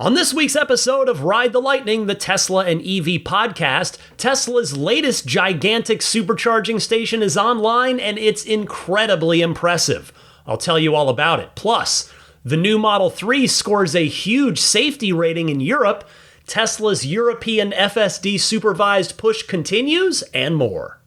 On this week's episode of Ride the Lightning, the Tesla and EV podcast, Tesla's latest gigantic supercharging station is online and it's incredibly impressive. I'll tell you all about it. Plus, the new Model 3 scores a huge safety rating in Europe, Tesla's European FSD Supervised push continues, and more.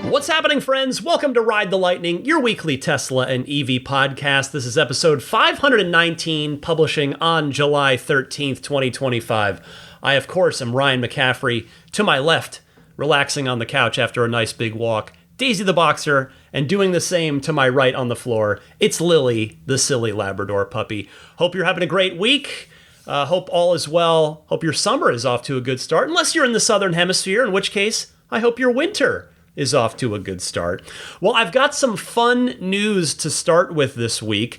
What's happening, friends? Welcome to Ride the Lightning, your weekly Tesla and EV podcast. This is episode 519, publishing on July 13th, 2025. I, of course, am Ryan McCaffrey. To my left, relaxing on the couch after a nice big walk, Daisy the Boxer, and doing the same to my right on the floor, it's Lily, the silly Labrador puppy. Hope you're having a great week. Hope all is well. Hope your summer is off to a good start, unless you're in the Southern Hemisphere, in which case, I hope your winter is off to a good start. Well, I've got some fun news to start with this week.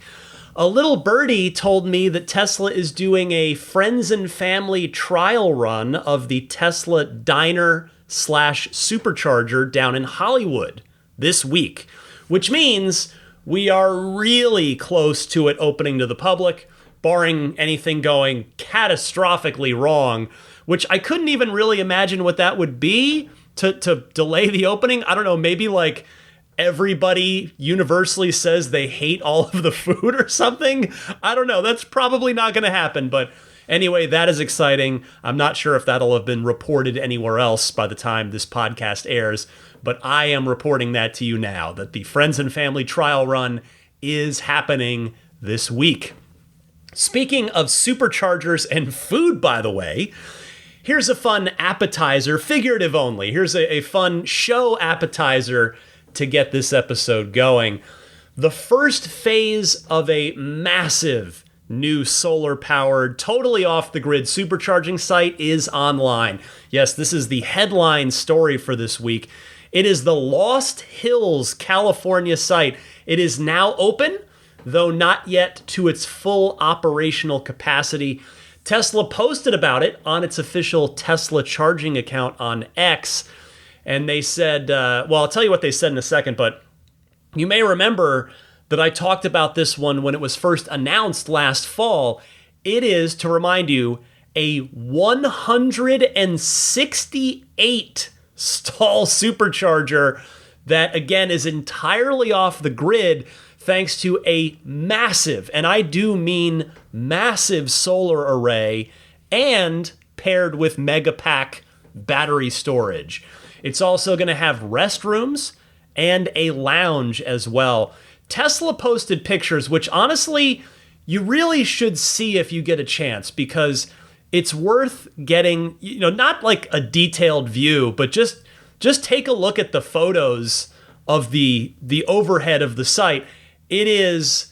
A little birdie told me that Tesla is doing a friends and family trial run of the Tesla Diner/Supercharger down in Hollywood this week, which means we are really close to it opening to the public, barring anything going catastrophically wrong, which I couldn't even really imagine what that would be. To delay the opening. I don't know, maybe like everybody universally says they hate all of the food or something. I don't know. That's probably not going to happen. But anyway, that is exciting. I'm not sure if that'll have been reported anywhere else by the time this podcast airs, but I am reporting that to you now, that the Friends and Family trial run is happening this week. Speaking of superchargers and food, by the way, here's a fun appetizer, figurative only. Here's a fun show appetizer to get this episode going. The first phase of a massive new solar-powered, totally off-the-grid supercharging site is online. Yes, this is the headline story for this week. It is the Lost Hills, California site. It is now open, though not yet to its full operational capacity. Tesla posted about it on its official Tesla charging account on X, and they said, well, I'll tell you what they said in a second, but you may remember that I talked about this one when it was first announced last fall. It is, to remind you, a 168 stall supercharger that, again, is entirely off the grid thanks to a massive, and I do mean massive, solar array and paired with Megapack battery storage. It's also going to have restrooms and a lounge as well. Tesla posted pictures, which honestly, you really should see if you get a chance, because it's worth getting, not like a detailed view, but just take a look at the photos of the overhead of the site. It is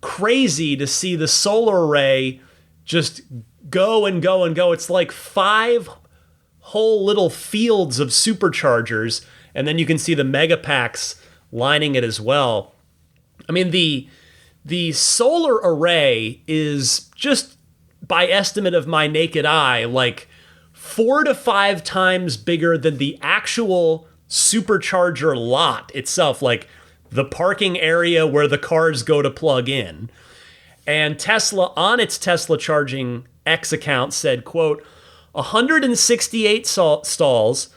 crazy to see the solar array just go and go and go. It's like 5 whole little fields of superchargers, and then you can see the Megapacks lining it as well. I mean, the solar array is just, by estimate of my naked eye, like 4 to 5 times bigger than the actual supercharger lot itself, like the parking area where the cars go to plug in. And Tesla, on its Tesla Charging X account, said, quote, 168 stalls,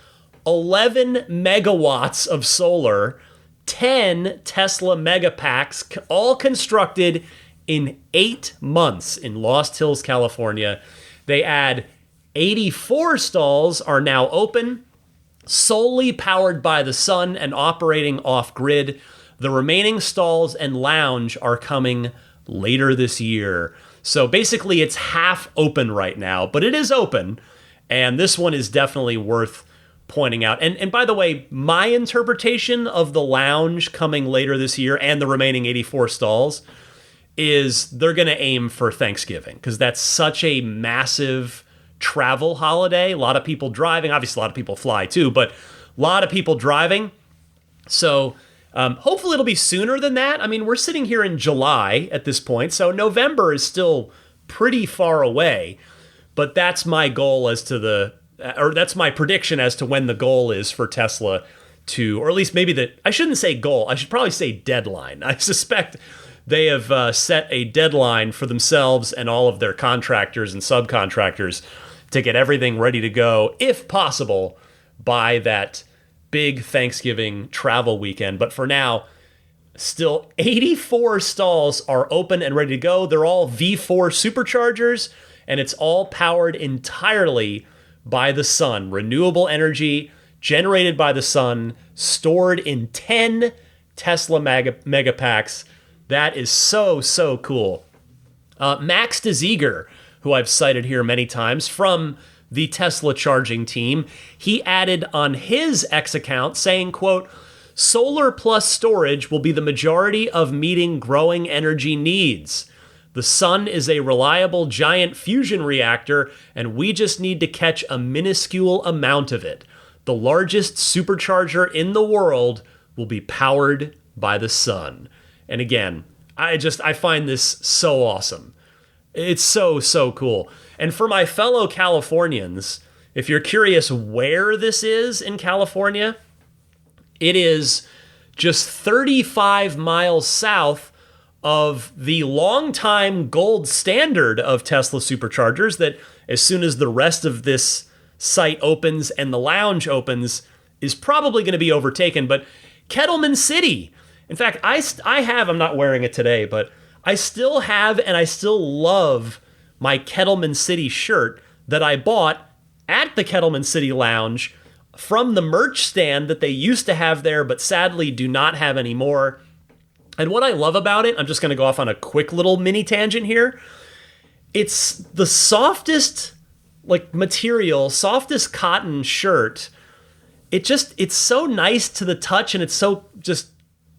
11 megawatts of solar, 10 Tesla Megapacks, all constructed in 8 months in Lost Hills, California. They add 84 stalls are now open, solely powered by the sun and operating off-grid. The remaining stalls and lounge are coming later this year. So basically it's half open right now, but it is open. And this one is definitely worth pointing out. And by the way, my interpretation of the lounge coming later this year and the remaining 84 stalls is they're going to aim for Thanksgiving, because that's such a massive travel holiday. A lot of people driving. Obviously, a lot of people fly too, but a lot of people driving. So Hopefully it'll be sooner than that. I mean, we're sitting here in July at this point, so November is still pretty far away. But that's my goal that's my prediction as to when the goal is for Tesla to, or at least maybe I shouldn't say goal, I should probably say deadline. I suspect they have set a deadline for themselves and all of their contractors and subcontractors to get everything ready to go, if possible, by that big Thanksgiving travel weekend. But for now, still 84 stalls are open and ready to go. They're all V4 superchargers, and it's all powered entirely by the sun. Renewable energy generated by the sun, stored in 10 Tesla Megapacks. That is so, so cool. Max DeZiger, who I've cited here many times from the Tesla charging team, he added on his X account saying, quote, "Solar plus storage will be the majority of meeting growing energy needs. The sun is a reliable giant fusion reactor, and we just need to catch a minuscule amount of it. The largest supercharger in the world will be powered by the sun." And again, I find this so awesome. It's so, so cool. And for my fellow Californians, if you're curious where this is in California, it is just 35 miles south of the longtime gold standard of Tesla superchargers that as soon as the rest of this site opens and the lounge opens is probably going to be overtaken. But Kettleman City, in fact, I'm not wearing it today, but I still have and I still love my Kettleman City shirt that I bought at the Kettleman City Lounge from the merch stand that they used to have there, but sadly do not have anymore. And what I love about it, I'm just going to go off on a quick little mini tangent here. It's the softest material, softest cotton shirt. It's so nice to the touch, and it's so just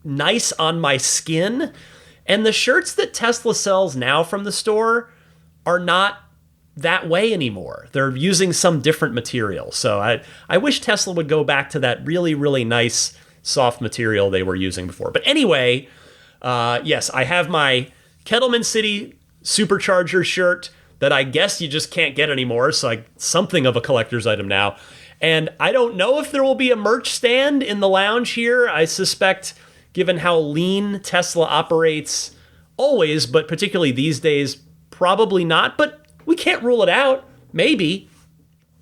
nice on my skin. And the shirts that Tesla sells now from the store are not that way anymore. They're using some different material. So I wish Tesla would go back to that really, really nice soft material they were using before. But anyway, yes, I have my Kettleman City Supercharger shirt that I guess you just can't get anymore. So something of a collector's item now. And I don't know if there will be a merch stand in the lounge here. I suspect, given how lean Tesla operates always, but particularly these days, probably not. But we can't rule it out. Maybe.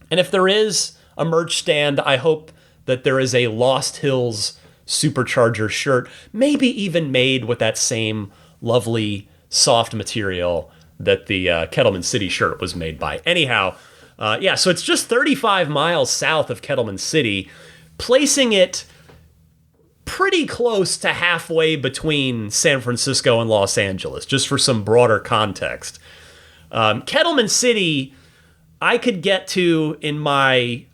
And if there is a merch stand, I hope that there is a Lost Hills Supercharger shirt, maybe even made with that same lovely soft material that the Kettleman City shirt was made by. Anyhow, so it's just 35 miles south of Kettleman City, placing it pretty close to halfway between San Francisco and Los Angeles, just for some broader context. Kettleman City, I could get to in my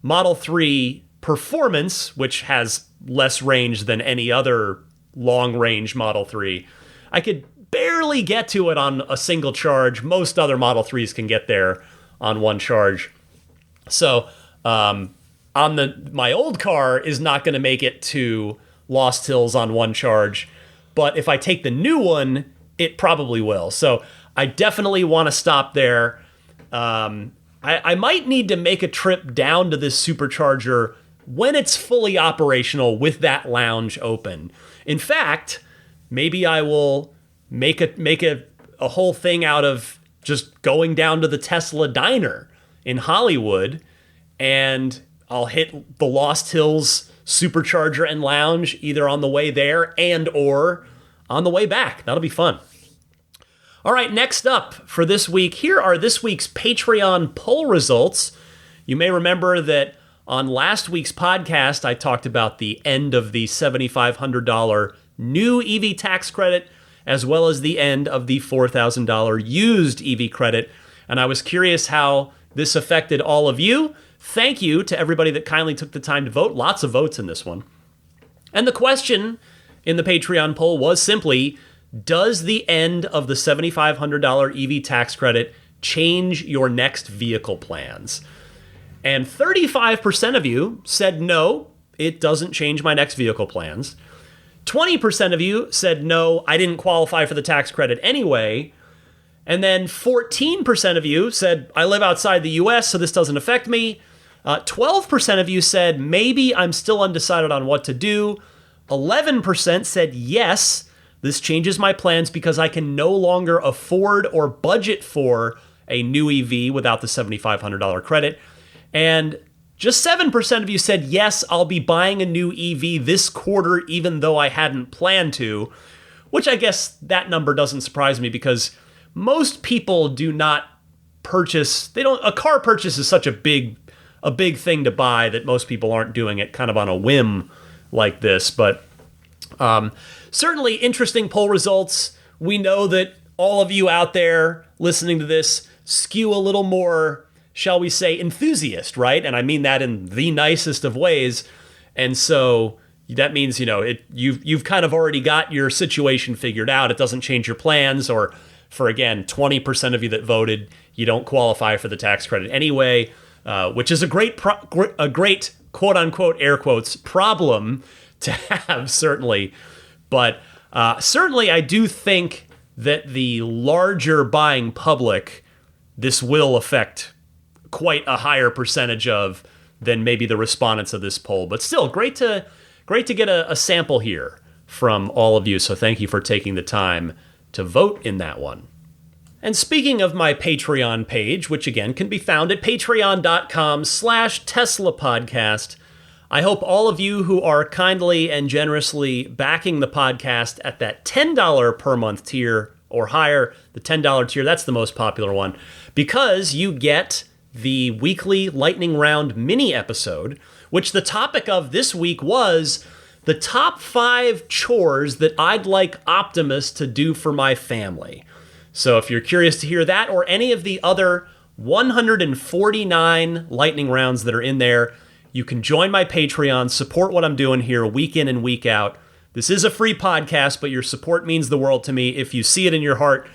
Model 3 Performance, which has less range than any other long-range Model 3. I could barely get to it on a single charge. Most other Model 3s can get there on one charge. So my old car is not going to make it to Lost Hills on one charge, but if I take the new one, it probably will. So I definitely want to stop there. I might need to make a trip down to this supercharger when it's fully operational with that lounge open. In fact, maybe I will make a whole thing out of just going down to the Tesla diner in Hollywood, and I'll hit the Lost Hills Supercharger and Lounge either on the way there and or on the way back. That'll be fun. All right, next up for this week, here are this week's Patreon poll results. You may remember that on last week's podcast, I talked about the end of the $7,500 new EV tax credit, as well as the end of the $4,000 used EV credit. And I was curious how this affected all of you. Thank you to everybody that kindly took the time to vote. Lots of votes in this one. And the question in the Patreon poll was simply, does the end of the $7,500 EV tax credit change your next vehicle plans? And 35% of you said no, it doesn't change my next vehicle plans. 20% of you said, no, I didn't qualify for the tax credit anyway. And then 14% of you said, I live outside the US, so this doesn't affect me. 12% of you said, maybe I'm still undecided on what to do. 11% said, yes, this changes my plans because I can no longer afford or budget for a new EV without the $7,500 credit. And just 7% of you said, yes, I'll be buying a new EV this quarter, even though I hadn't planned to, which I guess that number doesn't surprise me because most people do not purchase, a car purchase is such a big thing to buy that most people aren't doing it kind of on a whim like this. But certainly interesting poll results. We know that all of you out there listening to this skew a little more, shall we say, enthusiast, right? And I mean that in the nicest of ways. And so that means, you've kind of already got your situation figured out. It doesn't change your plans, or for, again, 20% of you that voted, you don't qualify for the tax credit anyway, which is a great quote unquote, air quotes, problem to have, certainly. But certainly I do think that the larger buying public, this will affect quite a higher percentage of than maybe the respondents of this poll. But still, great to get a sample here from all of you. So thank you for taking the time to vote in that one. And speaking of my Patreon page, which again can be found at patreon.com/Tesla podcast, I hope all of you who are kindly and generously backing the podcast at that $10 per month tier or higher, the $10 tier, that's the most popular one, because you get the weekly lightning round mini episode, which the topic of this week was the top 5 chores that I'd like Optimus to do for my family. So if you're curious to hear that or any of the other 149 lightning rounds that are in there, you can join my Patreon, support what I'm doing here week in and week out. This is a free podcast, but your support means the world to me if you see it in your heart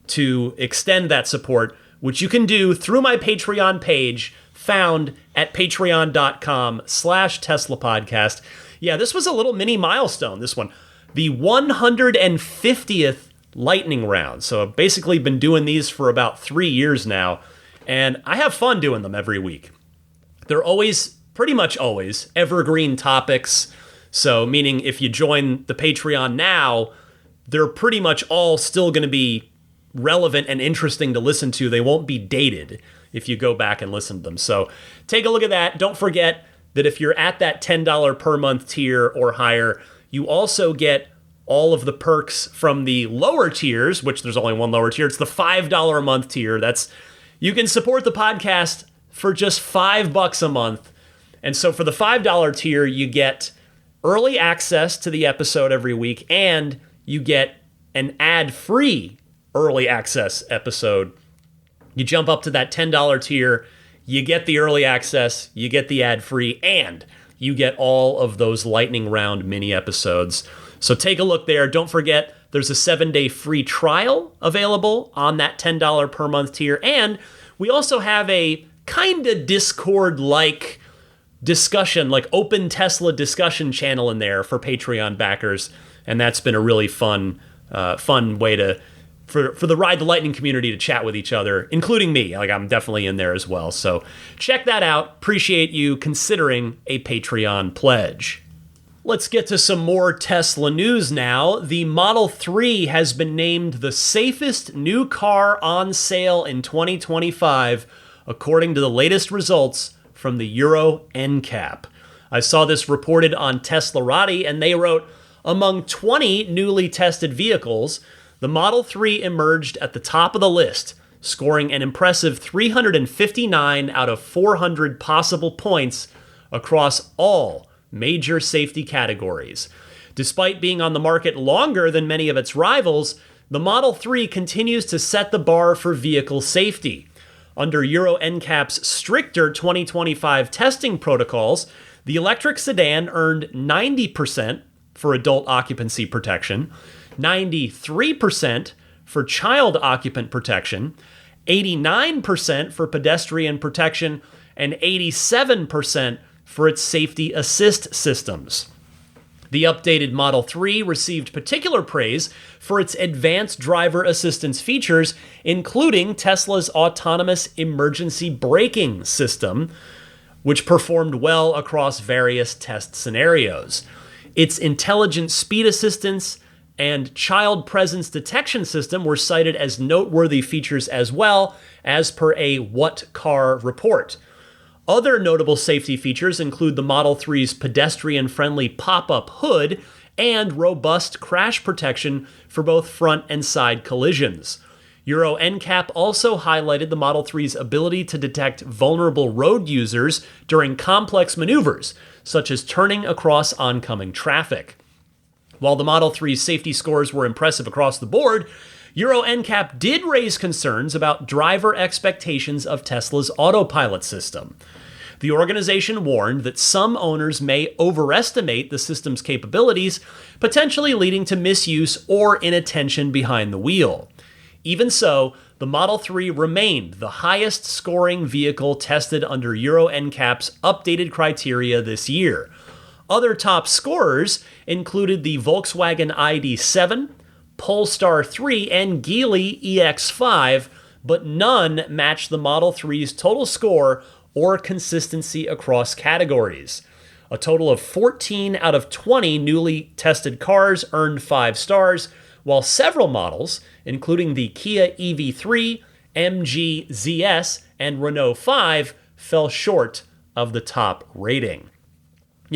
to extend that support, which you can do through my Patreon page found at patreon.com/Tesla podcast. Yeah, this was a little mini milestone, this one. The 150th lightning round. So I've basically been doing these for about 3 years now, and I have fun doing them every week. They're always, pretty much always, evergreen topics. So meaning if you join the Patreon now, they're pretty much all still going to be relevant and interesting to listen to. They won't be dated if you go back and listen to them. So take a look at that. Don't forget that if you're at that $10 per month tier or higher, you also get all of the perks from the lower tiers, which there's only one lower tier. It's the $5 a month tier. You can support the podcast for just $5 a month. And so for the $5 tier, you get early access to the episode every week, and you get an ad-free early access episode. You jump up to that $10 tier, you get the early access, you get the ad-free, and you get all of those lightning round mini episodes. So take a look there. Don't forget, there's a 7-day free trial available on that $10 per month tier. And we also have a kind of Discord-like discussion, like open Tesla discussion channel in there for Patreon backers. And that's been a really fun way for the Ride the Lightning community to chat with each other, including me. Like, I'm definitely in there as well. So check that out. Appreciate you considering a Patreon pledge. Let's get to some more Tesla news now. The Model 3 has been named the safest new car on sale in 2025, according to the latest results from the Euro NCAP. I saw this reported on Teslarati, and they wrote, among 20 newly tested vehicles, the Model 3 emerged at the top of the list, scoring an impressive 359 out of 400 possible points across all major safety categories. Despite being on the market longer than many of its rivals, the Model 3 continues to set the bar for vehicle safety. Under Euro NCAP's stricter 2025 testing protocols, the electric sedan earned 90% for adult occupancy protection, 93% for child occupant protection, 89% for pedestrian protection, and 87% for its safety assist systems. The updated Model 3 received particular praise for its advanced driver assistance features, including Tesla's autonomous emergency braking system, which performed well across various test scenarios. Its intelligent speed assistance and child presence detection system were cited as noteworthy features as well, as per a What Car report. Other notable safety features include the Model 3's pedestrian-friendly pop-up hood and robust crash protection for both front and side collisions. Euro NCAP also highlighted the Model 3's ability to detect vulnerable road users during complex maneuvers, such as turning across oncoming traffic. While the Model 3's safety scores were impressive across the board, Euro NCAP did raise concerns about driver expectations of Tesla's autopilot system. The organization warned that some owners may overestimate the system's capabilities, potentially leading to misuse or inattention behind the wheel. Even so, the Model 3 remained the highest scoring vehicle tested under Euro NCAP's updated criteria this year. Other top scorers included the Volkswagen ID.7, Polestar 3, and Geely EX5, but none matched the Model 3's total score or consistency across categories. A total of 14 out of 20 newly tested cars earned 5 stars, while several models, including the Kia EV3, MG ZS, and Renault 5, fell short of the top rating.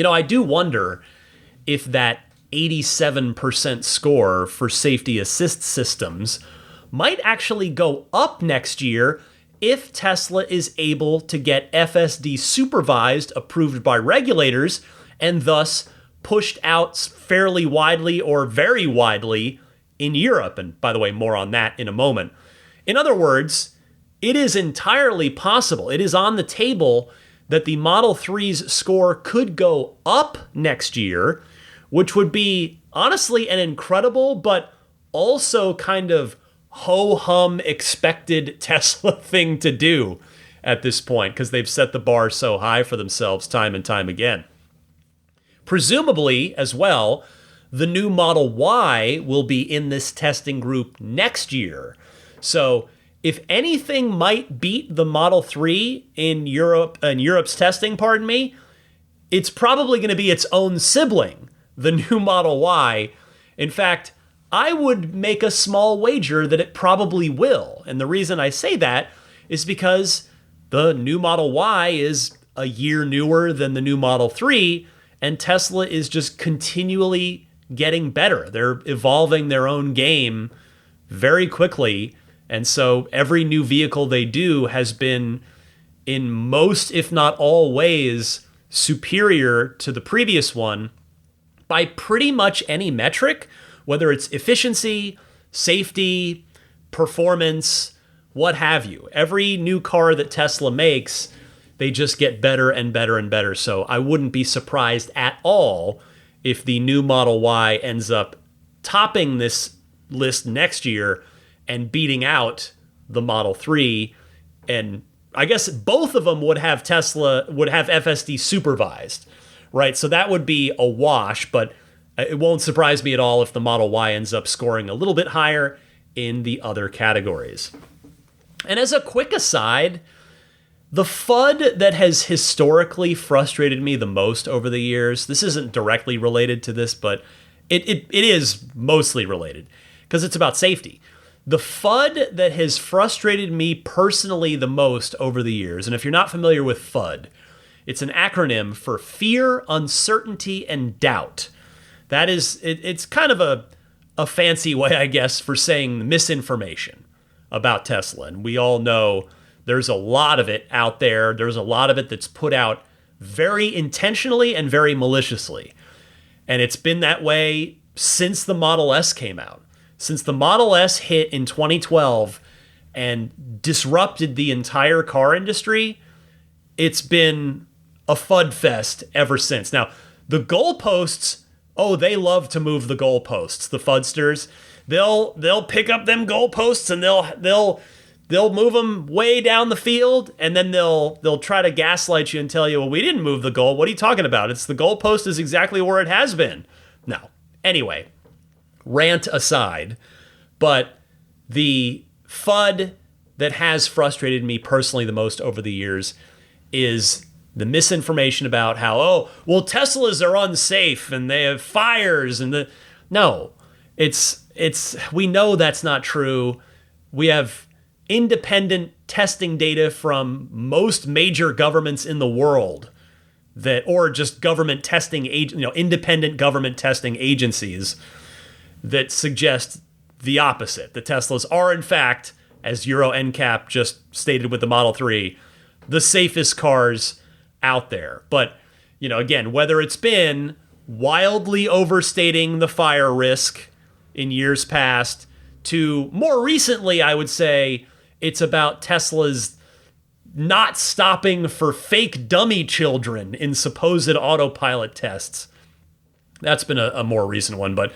I do wonder if that 87% score for safety assist systems might actually go up next year if Tesla is able to get FSD Supervised approved by regulators and thus pushed out fairly widely or very widely in Europe. And by the way, more on that in a moment. In other words, it is entirely possible, it is on the table that the Model 3's score could go up next year, which would be honestly an incredible but also kind of ho-hum expected Tesla thing to do at this point, because they've set the bar so high for themselves time and time again. Presumably, as well, the new Model Y will be in this testing group next year. So if anything might beat the Model 3 in Europe's testing, it's probably going to be its own sibling, the new Model Y. In fact, I would make a small wager that it probably will. And the reason I say that is because the new Model Y is a year newer than the new Model 3, and Tesla is just continually getting better. They're evolving their own game very quickly. And so every new vehicle they do has been, in most, if not all ways, superior to the previous one by pretty much any metric, whether it's efficiency, safety, performance, what have you. Every new car that Tesla makes, they just get better and better and better. So I wouldn't be surprised at all if the new Model Y ends up topping this list next year and beating out the Model 3. And I guess both of them would have FSD Supervised, right? So that would be a wash, but it won't surprise me at all if the Model Y ends up scoring a little bit higher in the other categories. And as a quick aside, the FUD that has historically frustrated me the most over the years, this isn't directly related to this, but it is mostly related because it's about safety. The FUD that has frustrated me personally the most over the years, and if you're not familiar with FUD, it's an acronym for fear, uncertainty, and doubt. That is, it's kind of a fancy way, I guess, for saying misinformation about Tesla. And we all know there's a lot of it out there. There's a lot of it that's put out very intentionally and very maliciously. And it's been that way since the Model S came out. Since the Model S hit in 2012 and disrupted the entire car industry, it's been a FUD fest ever since. Now, the goalposts, they love to move the goalposts, the FUDsters. They'll pick up them goalposts and they'll move them way down the field, and then they'll try to gaslight you and tell you, well, we didn't move the goal. What are you talking about? It's the goalpost is exactly where it has been No. Anyway, rant aside, but the FUD that has frustrated me personally the most over the years is the misinformation about how, Teslas are unsafe and they have fires no, we know that's not true. We have independent testing data from most major governments in the world or just government testing, independent government testing agencies that suggest the opposite. The Teslas are, in fact, as Euro NCAP just stated with the Model 3, the safest cars out there. But, again, whether it's been wildly overstating the fire risk in years past to more recently, I would say it's about Tesla's not stopping for fake dummy children in supposed autopilot tests. That's been a more recent one, but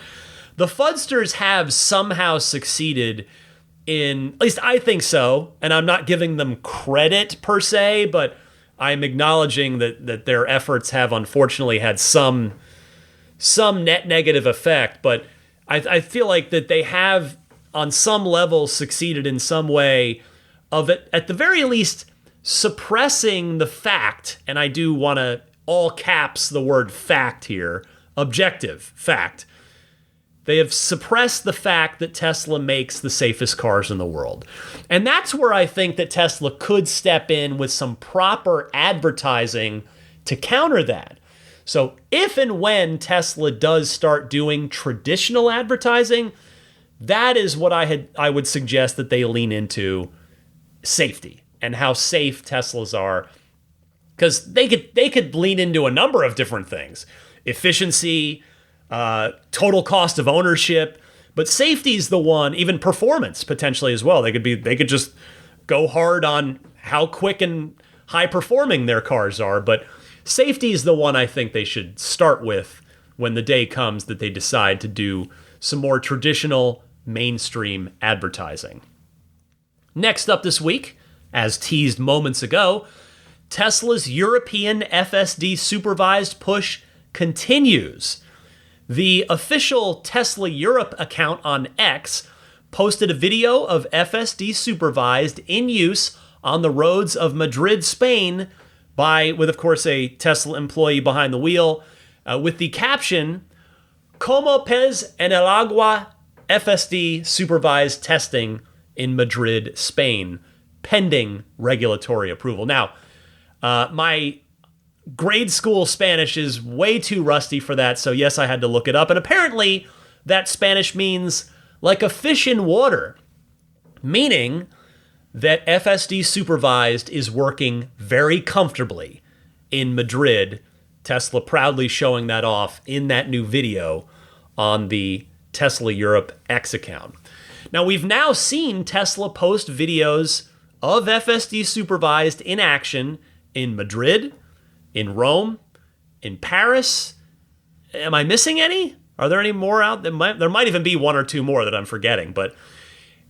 the Fudsters have somehow succeeded in, at least I think so, and I'm not giving them credit per se, but I'm acknowledging that their efforts have unfortunately had some net negative effect, but I feel like that they have on some level succeeded in some way of it, at the very least, suppressing the fact, and I do want to all caps the word fact here, objective fact. They have suppressed the fact that Tesla makes the safest cars in the world. And that's where I think that Tesla could step in with some proper advertising to counter that. So if and when Tesla does start doing traditional advertising, that is what I would suggest that they lean into, safety and how safe Teslas are. Because they could lean into a number of different things. Efficiency, total cost of ownership, but safety is the one, even performance potentially as well. They could just go hard on how quick and high performing their cars are, but safety is the one I think they should start with when the day comes that they decide to do some more traditional mainstream advertising. Next up this week, as teased moments ago, Tesla's European FSD Supervised push continues. The official Tesla Europe account on X posted a video of FSD Supervised in use on the roads of Madrid, Spain, with of course a Tesla employee behind the wheel, with the caption, "Como pez en el agua, FSD Supervised testing in Madrid, Spain, pending regulatory approval." Now, my grade school Spanish is way too rusty for that, so yes, I had to look it up. And apparently, that Spanish means like a fish in water, meaning that FSD Supervised is working very comfortably in Madrid. Tesla proudly showing that off in that new video on the Tesla Europe X account. Now, we've now seen Tesla post videos of FSD Supervised in action in Madrid, in Rome, in Paris. Am I missing any? Are there any more out? There might even be one or two more that I'm forgetting, but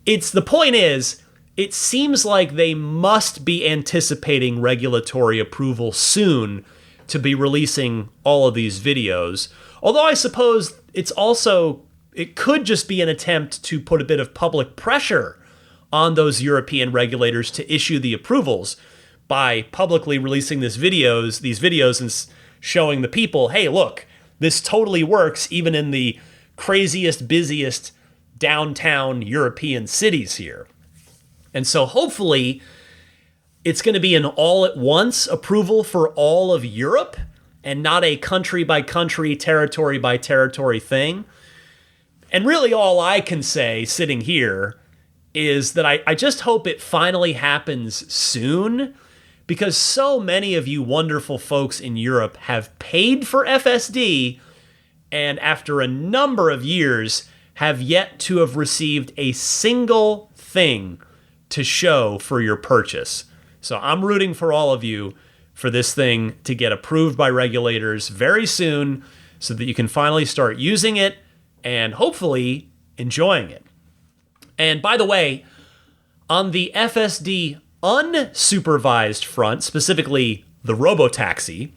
the point is, it seems like they must be anticipating regulatory approval soon to be releasing all of these videos. Although I suppose it could just be an attempt to put a bit of public pressure on those European regulators to issue the approvals by publicly releasing these videos and showing the people, hey, look, this totally works even in the craziest, busiest downtown European cities here. And so hopefully it's going to be an all-at-once approval for all of Europe and not a country-by-country, territory-by-territory thing. And really all I can say sitting here is that I just hope it finally happens soon, because so many of you wonderful folks in Europe have paid for FSD and after a number of years have yet to have received a single thing to show for your purchase. So I'm rooting for all of you for this thing to get approved by regulators very soon so that you can finally start using it and hopefully enjoying it. And by the way, on the FSD unsupervised front, specifically the robotaxi,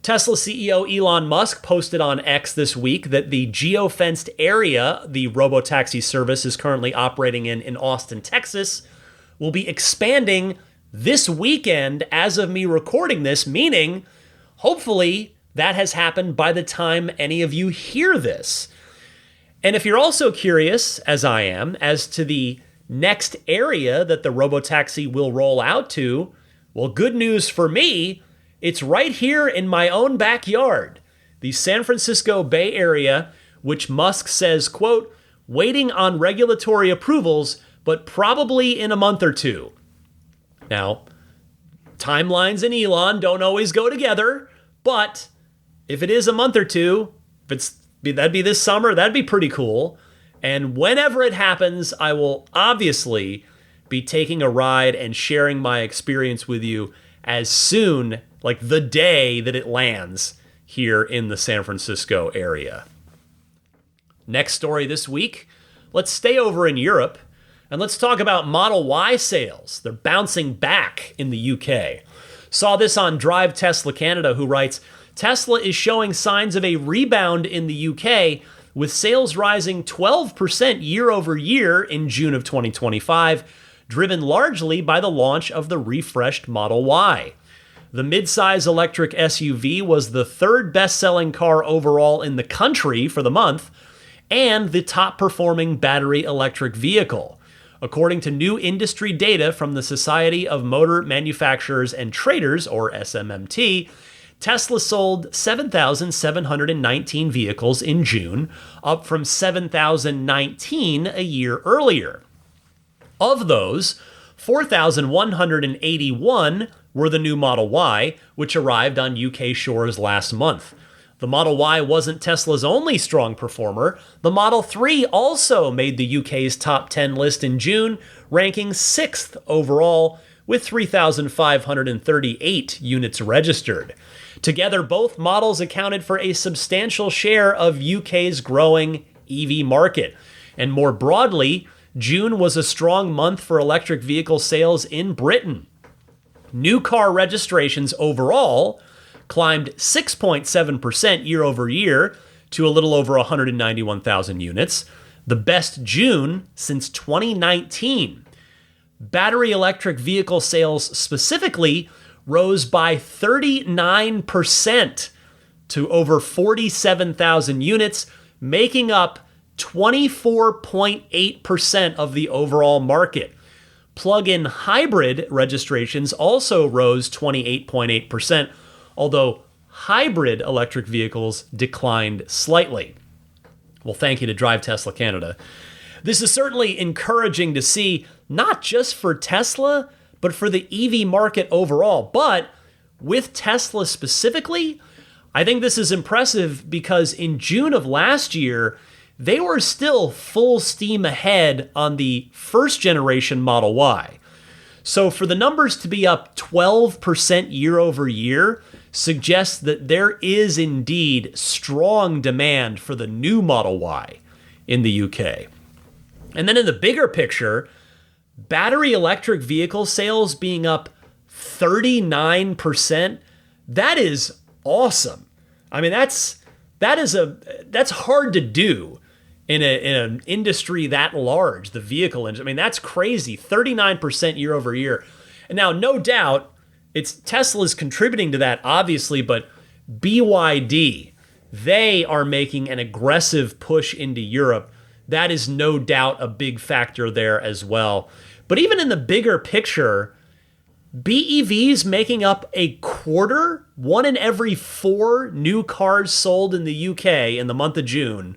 Tesla CEO Elon Musk posted on X this week that the geofenced area the robotaxi service is currently operating in Austin, Texas, will be expanding this weekend as of me recording this, meaning hopefully that has happened by the time any of you hear this. And if you're also curious, as I am, as to the next area that the robotaxi will roll out to, well, good news for me, it's right here in my own backyard, the San Francisco Bay Area, which Musk says, quote, waiting on regulatory approvals, but probably in a month or two. Now, timelines and Elon don't always go together, but if it is a month or two, that'd be this summer, that'd be pretty cool. And whenever it happens, I will obviously be taking a ride and sharing my experience with you as soon, like the day that it lands here in the San Francisco area. Next story this week, let's stay over in Europe and let's talk about Model Y sales. They're bouncing back in the UK. Saw this on Drive Tesla Canada, who writes, Tesla is showing signs of a rebound in the UK, with sales rising 12% year over year in June of 2025, driven largely by the launch of the refreshed Model Y. The midsize electric SUV was the third best-selling car overall in the country for the month, and the top-performing battery electric vehicle. According to new industry data from the Society of Motor Manufacturers and Traders, or SMMT, Tesla sold 7,719 vehicles in June, up from 7,019 a year earlier. Of those, 4,181 were the new Model Y, which arrived on UK shores last month. The Model Y wasn't Tesla's only strong performer. The Model 3 also made the UK's top 10 list in June, ranking 6th overall, with 3,538 units registered. Together, both models accounted for a substantial share of UK's growing EV market. And more broadly, June was a strong month for electric vehicle sales in Britain. New car registrations overall climbed 6.7% year over year to a little over 191,000 units, the best June since 2019. Battery electric vehicle sales specifically rose by 39% to over 47,000 units, making up 24.8% of the overall market. Plug-in hybrid registrations also rose 28.8%, although hybrid electric vehicles declined slightly. Well, thank you to Drive Tesla Canada. This is certainly encouraging to see, not just for Tesla, but for the EV market overall. But with Tesla specifically, I think this is impressive because in June of last year, they were still full steam ahead on the first generation Model Y. So for the numbers to be up 12% year over year suggests that there is indeed strong demand for the new Model Y in the UK. And then in the bigger picture, battery electric vehicle sales being up 39%, that is awesome. I mean, that's hard to do in an industry that large, the vehicle industry. I mean, that's crazy, 39% year over year. And now, no doubt, Tesla's contributing to that, obviously, but BYD, they are making an aggressive push into Europe. That is no doubt a big factor there as well. But even in the bigger picture, BEVs making up a quarter, 1 in every 4 new cars sold in the UK in the month of June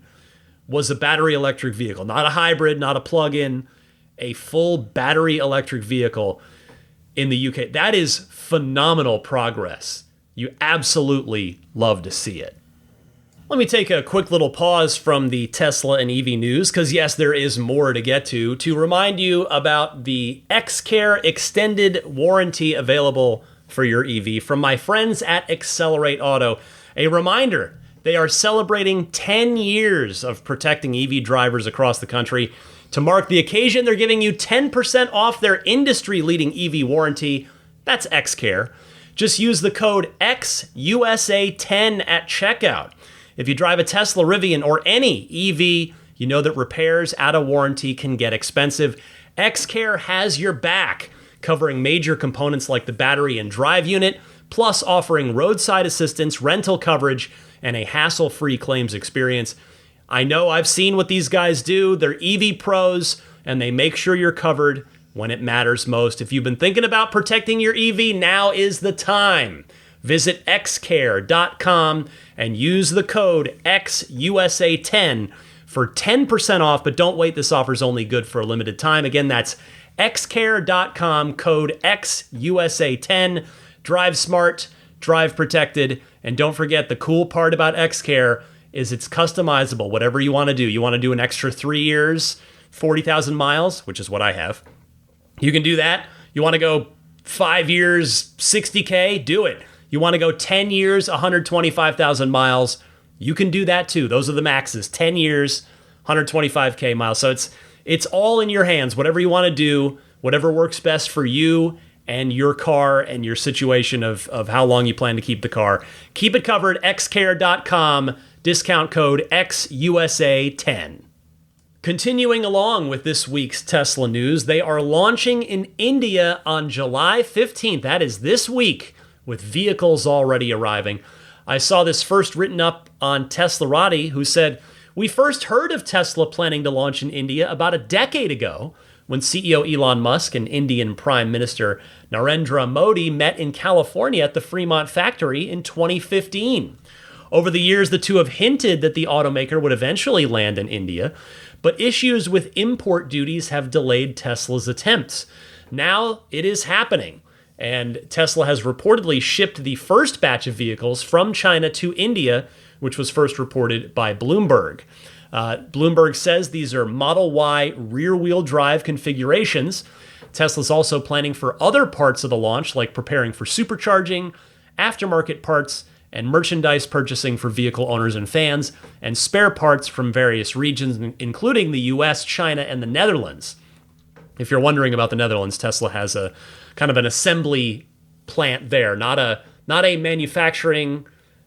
was a battery electric vehicle. Not a hybrid, not a plug-in, a full battery electric vehicle in the UK. That is phenomenal progress. You absolutely love to see it. Let me take a quick little pause from the Tesla and EV news, because yes, there is more to get to remind you about the XCare extended warranty available for your EV from my friends at Accelerate Auto. A reminder, they are celebrating 10 years of protecting EV drivers across the country. To mark the occasion, they're giving you 10% off their industry-leading EV warranty. That's XCare. Just use the code XUSA10 at checkout. If you drive a Tesla Rivian or any EV, you know that repairs out of warranty can get expensive. XCare has your back, covering major components like the battery and drive unit, plus offering roadside assistance, rental coverage, and a hassle-free claims experience. I know I've seen what these guys do. They're EV pros, and they make sure you're covered when it matters most. If you've been thinking about protecting your EV, now is the time. Visit xcare.com and use the code XUSA10 for 10% off, but don't wait. This offer is only good for a limited time. Again, that's xcare.com, code XUSA10. Drive smart, drive protected, and don't forget the cool part about XCare is it's customizable, whatever you want to do. You want to do an extra 3 years, 40,000 miles, which is what I have. You can do that. You want to go 5 years, 60K, do it. You want to go 10 years, 125,000 miles, you can do that too. Those are the maxes, 10 years, 125K miles. So it's all in your hands. Whatever you want to do, whatever works best for you and your car and your situation of how long you plan to keep the car. Keep it covered, xcare.com, discount code XUSA10. Continuing along with this week's Tesla news, they are launching in India on July 15th. That is this week, with vehicles already arriving. I saw this first written up on Teslarati, who said, "We first heard of Tesla planning to launch in India about a decade ago when CEO Elon Musk and Indian Prime Minister Narendra Modi met in California at the Fremont factory in 2015. Over the years, the two have hinted that the automaker would eventually land in India, but issues with import duties have delayed Tesla's attempts. Now it is happening. And Tesla has reportedly shipped the first batch of vehicles from China to India, which was first reported by Bloomberg. Bloomberg says these are Model Y rear-wheel drive configurations. Tesla's also planning for other parts of the launch, like preparing for supercharging, aftermarket parts, and merchandise purchasing for vehicle owners and fans, and spare parts from various regions, including the US, China, and the Netherlands. If you're wondering about the Netherlands, Tesla has a kind of an assembly plant there, not a manufacturing,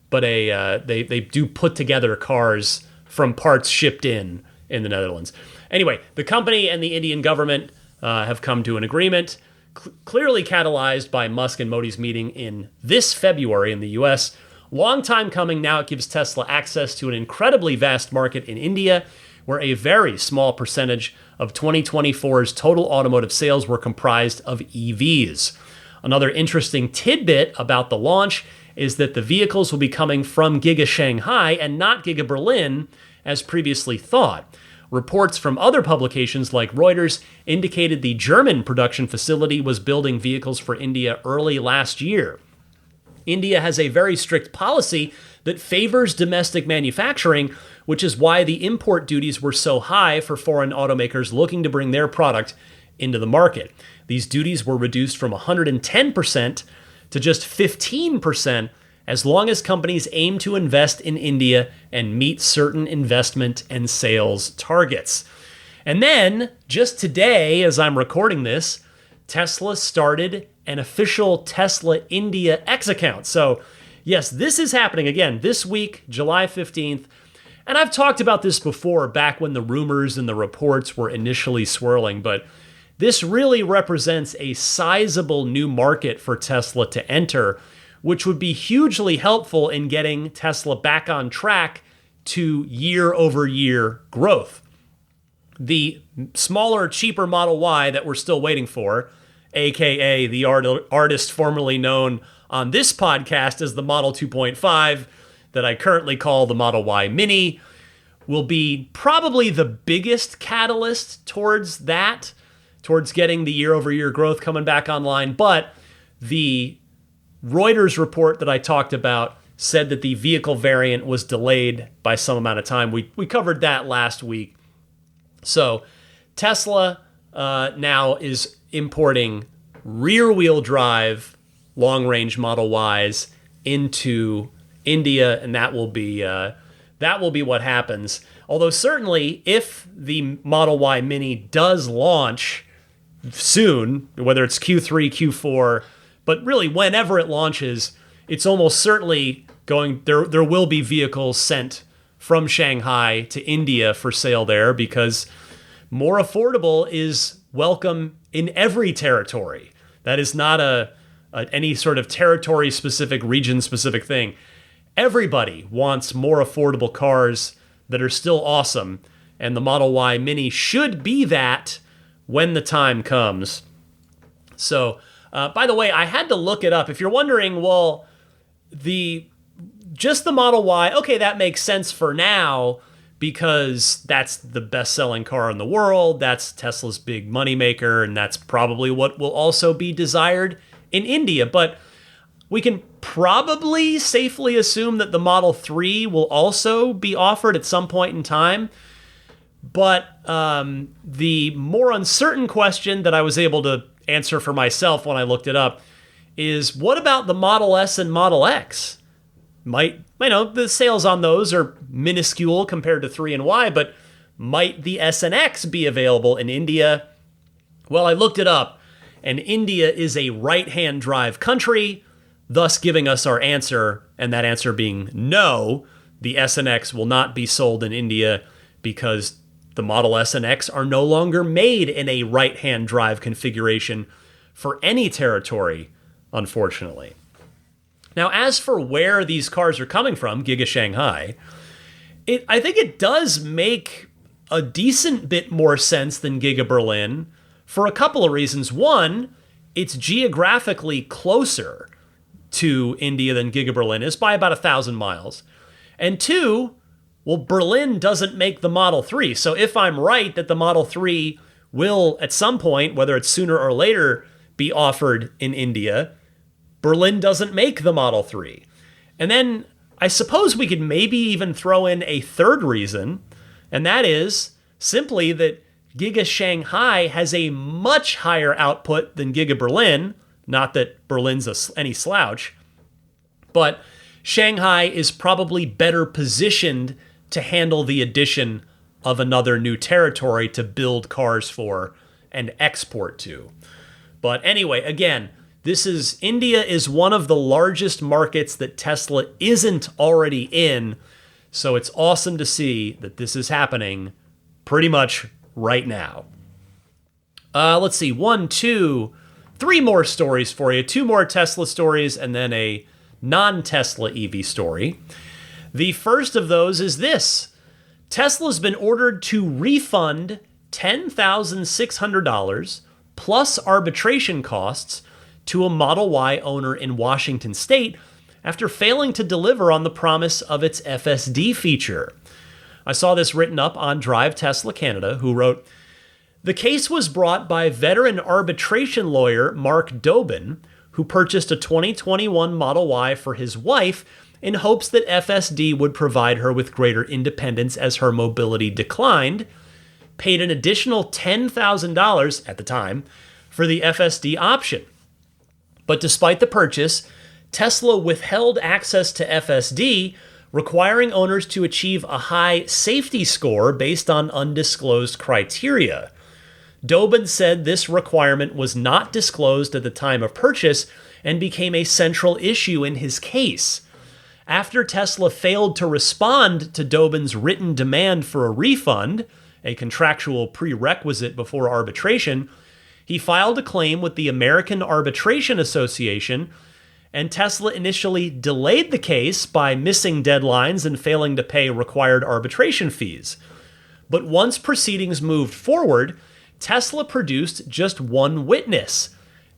but they do put together cars from parts shipped in the Netherlands. Anyway, the company and the Indian government have come to an agreement, clearly catalyzed by Musk and Modi's meeting in this February in the US. Long time coming. Now it gives Tesla access to an incredibly vast market in India, where a very small percentage of 2024's total automotive sales were comprised of EVs. Another interesting tidbit about the launch is that the vehicles will be coming from Giga Shanghai and not Giga Berlin, as previously thought. Reports from other publications like Reuters indicated the German production facility was building vehicles for India early last year. India has a very strict policy that favors domestic manufacturing, which is why the import duties were so high for foreign automakers looking to bring their product into the market. These duties were reduced from 110% to just 15% as long as companies aim to invest in India and meet certain investment and sales targets. And then, just today, as I'm recording this, Tesla started an official Tesla India X account. So, yes, this is happening again this week, July 15th. And I've talked about this before, back when the rumors and the reports were initially swirling, but this really represents a sizable new market for Tesla to enter, which would be hugely helpful in getting Tesla back on track to year-over-year growth. The smaller, cheaper Model Y that we're still waiting for, aka the artist formerly known on this podcast as the Model 2.5, that I currently call the Model Y Mini, will be probably the biggest catalyst towards that, towards getting the year-over-year growth coming back online. But the Reuters report that I talked about said that the vehicle variant was delayed by some amount of time. We covered that last week. So Tesla now is importing rear-wheel drive long-range Model Ys into India, and that will be what happens. Although certainly, if the Model Y Mini does launch soon, whether it's Q3, Q4, But really, whenever it launches, it's almost certainly there will be vehicles sent from Shanghai to India for sale there, because more affordable is welcome in every territory. That is not any sort of territory-specific, region-specific thing. Everybody wants more affordable cars that are still awesome, and the Model Y Mini should be that when the time comes. So, by the way, I had to look it up. If you're wondering, well, just the Model Y, okay, that makes sense for now because that's the best-selling car in the world. That's Tesla's big moneymaker, and that's probably what will also be desired in India. But we can probably safely assume that the Model 3 will also be offered at some point in time. But the more uncertain question that I was able to answer for myself when I looked it up is, what about the Model S and Model X? The sales on those are minuscule compared to 3 and Y, but might the S and X be available in India? Well, I looked it up, and India is a right-hand drive country, thus giving us our answer, and that answer being no, the S and X will not be sold in India because the Model S and X are no longer made in a right-hand drive configuration for any territory, unfortunately. Now, as for where these cars are coming from, Giga Shanghai, I think it does make a decent bit more sense than Giga Berlin for a couple of reasons. One, it's geographically closer to India than Giga Berlin is by about 1,000 miles. And two, well, Berlin doesn't make the Model 3. So if I'm right that the Model 3 will, at some point, whether it's sooner or later, be offered in India, Berlin doesn't make the Model 3. And then I suppose we could maybe even throw in a third reason, and that is simply that Giga Shanghai has a much higher output than Giga Berlin. Not that Berlin's any slouch, but Shanghai is probably better positioned to handle the addition of another new territory to build cars for and export to. But anyway, again, India is one of the largest markets that Tesla isn't already in, so it's awesome to see that this is happening pretty much right now. Let's see, 1, 2, 3 more stories for you. 2 more Tesla stories and then a non-Tesla EV story. The first of those is this. Tesla's been ordered to refund $10,600 plus arbitration costs to a Model Y owner in Washington state after failing to deliver on the promise of its FSD feature. I saw this written up on Drive Tesla Canada, who wrote, "The case was brought by veteran arbitration lawyer Mark Dobin, who purchased a 2021 Model Y for his wife in hopes that FSD would provide her with greater independence as her mobility declined, paid an additional $10,000 at the time for the FSD option. But despite the purchase, Tesla withheld access to FSD, requiring owners to achieve a high safety score based on undisclosed criteria. Dobin said this requirement was not disclosed at the time of purchase and became a central issue in his case. After Tesla failed to respond to Dobin's written demand for a refund, a contractual prerequisite before arbitration, he filed a claim with the American Arbitration Association, and Tesla initially delayed the case by missing deadlines and failing to pay required arbitration fees. But once proceedings moved forward, Tesla produced just one witness,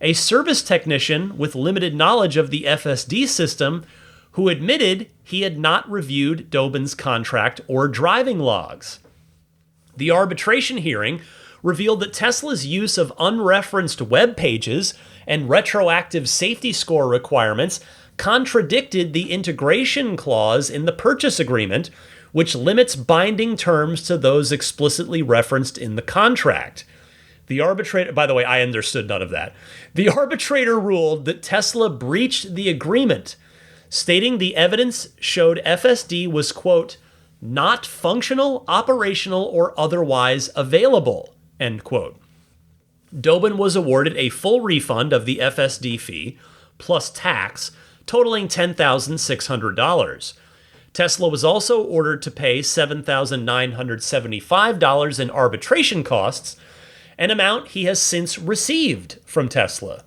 a service technician with limited knowledge of the FSD system who admitted he had not reviewed Dobin's contract or driving logs. The arbitration hearing revealed that Tesla's use of unreferenced web pages and retroactive safety score requirements contradicted the integration clause in the purchase agreement, which limits binding terms to those explicitly referenced in the contract. The arbitrator, by the way, I understood none of that. The arbitrator ruled that Tesla breached the agreement, stating the evidence showed FSD was, quote, not functional, operational, or otherwise available, end quote. Dobin was awarded a full refund of the FSD fee, plus tax, totaling $10,600. Tesla was also ordered to pay $7,975 in arbitration costs, an amount he has since received from Tesla.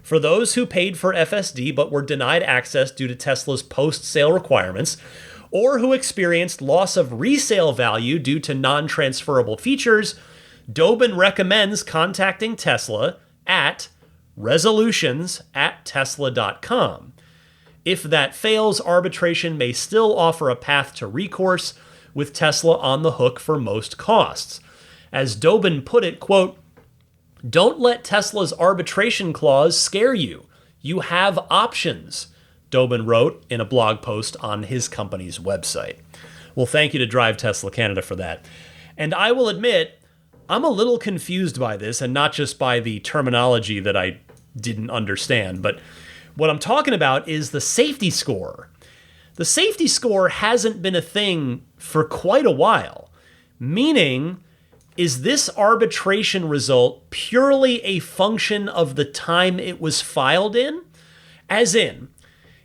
For those who paid for FSD but were denied access due to Tesla's post-sale requirements, or who experienced loss of resale value due to non-transferable features, Dobin recommends contacting Tesla at resolutions@tesla.com. If that fails, arbitration may still offer a path to recourse, with Tesla on the hook for most costs. As Dobin put it, quote, "Don't let Tesla's arbitration clause scare you. You have options," Dobin wrote in a blog post on his company's website. Well, thank you to Drive Tesla Canada for that. And I will admit, I'm a little confused by this, and not just by the terminology that I didn't understand, but what I'm talking about is the safety score. The safety score hasn't been a thing for quite a while, meaning, is this arbitration result purely a function of the time it was filed in? As in,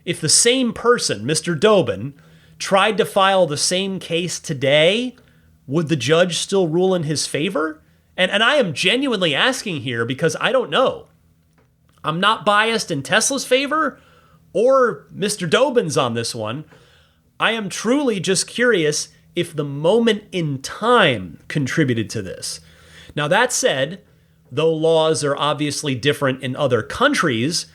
if the same person, Mr. Dobin, tried to file the same case today, would the judge still rule in his favor? And I am genuinely asking here because I don't know. I'm not biased in Tesla's favor or Mr. Dobin's on this one. I am truly just curious if the moment in time contributed to this. Now, that said, though laws are obviously different in other countries,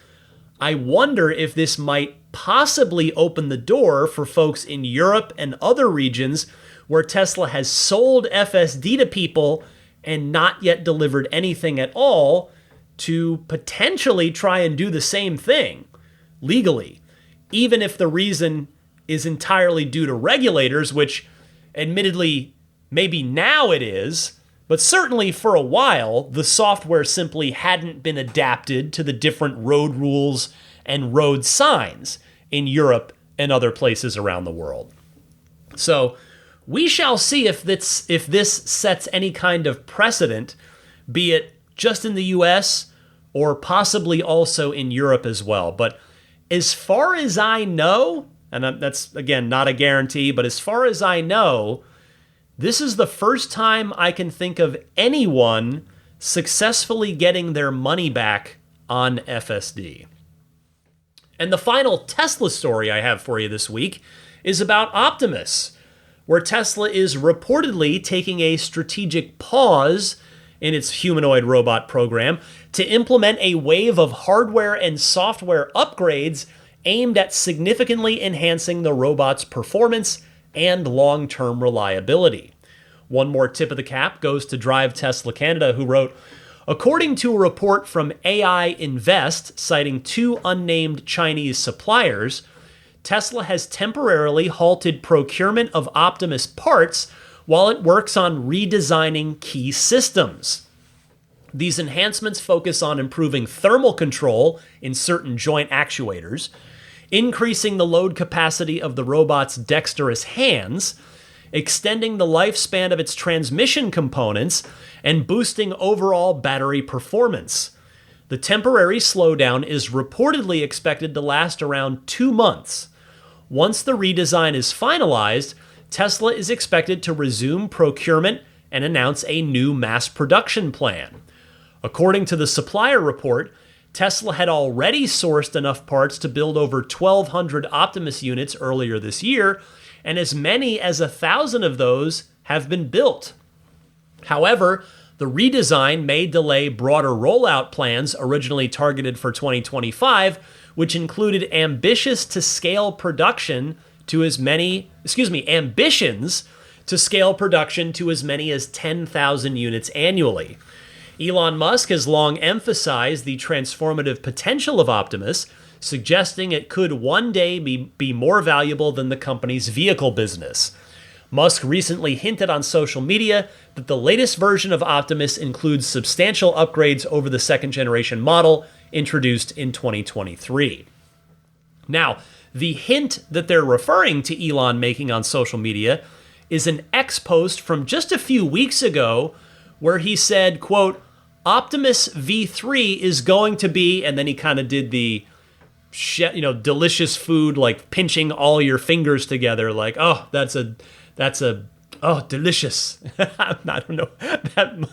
I wonder if this might possibly open the door for folks in Europe and other regions where Tesla has sold FSD to people and not yet delivered anything at all to potentially try and do the same thing legally, even if the reason is entirely due to regulators, which admittedly maybe now it is, but certainly for a while, the software simply hadn't been adapted to the different road rules and road signs in Europe and other places around the world. So we shall see if this sets any kind of precedent, be it just in the US or possibly also in Europe as well. But as far as I know, and that's, again, not a guarantee, but as far as I know, this is the first time I can think of anyone successfully getting their money back on FSD. And the final Tesla story I have for you this week is about Optimus, where Tesla is reportedly taking a strategic pause in its humanoid robot program to implement a wave of hardware and software upgrades aimed at significantly enhancing the robot's performance and long-term reliability. One more tip of the cap goes to Drive Tesla Canada, who wrote, according to a report from AI Invest citing two unnamed Chinese suppliers, Tesla has temporarily halted procurement of Optimus parts while it works on redesigning key systems. These enhancements focus on improving thermal control in certain joint actuators, increasing the load capacity of the robot's dexterous hands, extending the lifespan of its transmission components, and boosting overall battery performance. The temporary slowdown is reportedly expected to last around 2 months. Once the redesign is finalized, Tesla is expected to resume procurement and announce a new mass production plan. According to the supplier report, Tesla had already sourced enough parts to build over 1,200 Optimus units earlier this year, and as many as 1,000 of those have been built. However, the redesign may delay broader rollout plans originally targeted for 2025, which included ambitions to scale production to as many as 10,000 units annually. Elon Musk has long emphasized the transformative potential of Optimus, suggesting it could one day be more valuable than the company's vehicle business. Musk recently hinted on social media that the latest version of Optimus includes substantial upgrades over the second-generation model introduced in 2023. Now, the hint that they're referring to Elon making on social media is an X post from just a few weeks ago where he said, quote, Optimus V3 is going to be, and then he kind of did the delicious food, like pinching all your fingers together, like, oh, oh, delicious. I don't know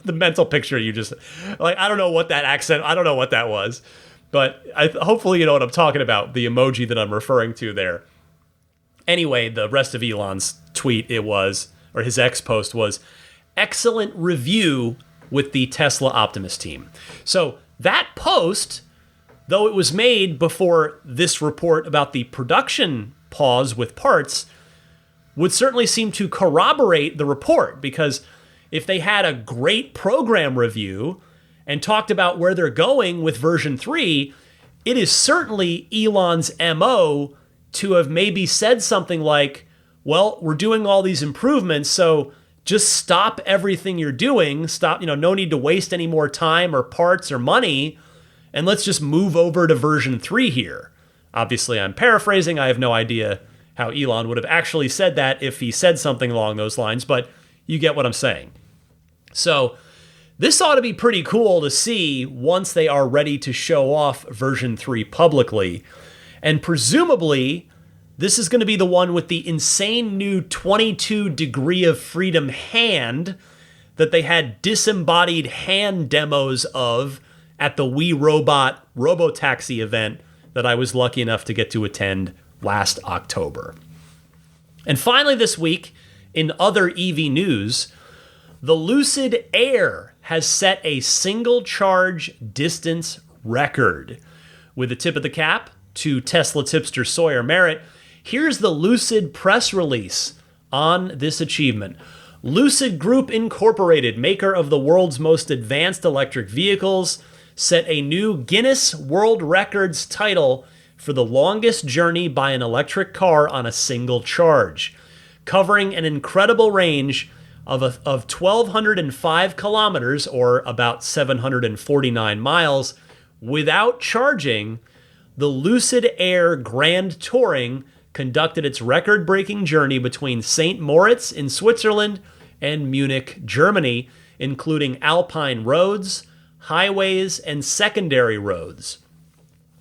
the mental picture you just, like, I don't know what that accent, I don't know what that was, but hopefully you know what I'm talking about, the emoji that I'm referring to there. Anyway, the rest of Elon's tweet, or his X post was, excellent review with the Tesla Optimus team. So that post, though it was made before this report about the production pause with parts, would certainly seem to corroborate the report, because if they had a great program review and talked about where they're going with version 3, it is certainly Elon's MO to have maybe said something like, well, we're doing all these improvements, so just stop everything you're doing. Stop, no need to waste any more time or parts or money, and let's just move over to version 3 here. Obviously, I'm paraphrasing. I have no idea how Elon would have actually said that if he said something along those lines, but you get what I'm saying. So this ought to be pretty cool to see once they are ready to show off version 3 publicly. And presumably, this is going to be the one with the insane new 22 degree of freedom hand that they had disembodied hand demos of at the We Robot robotaxi event that I was lucky enough to get to attend last October. And finally this week, in other EV news, the Lucid Air has set a single charge distance record. With a tip of the cap to Tesla tipster Sawyer Merritt, here's the Lucid press release on this achievement. Lucid Group Incorporated, maker of the world's most advanced electric vehicles, set a new Guinness World Records title for the longest journey by an electric car on a single charge, covering an incredible range of 1,205 kilometers, or about 749 miles, without charging. The Lucid Air Grand Touring conducted its record-breaking journey between St. Moritz in Switzerland and Munich, Germany, including alpine roads, highways, and secondary roads.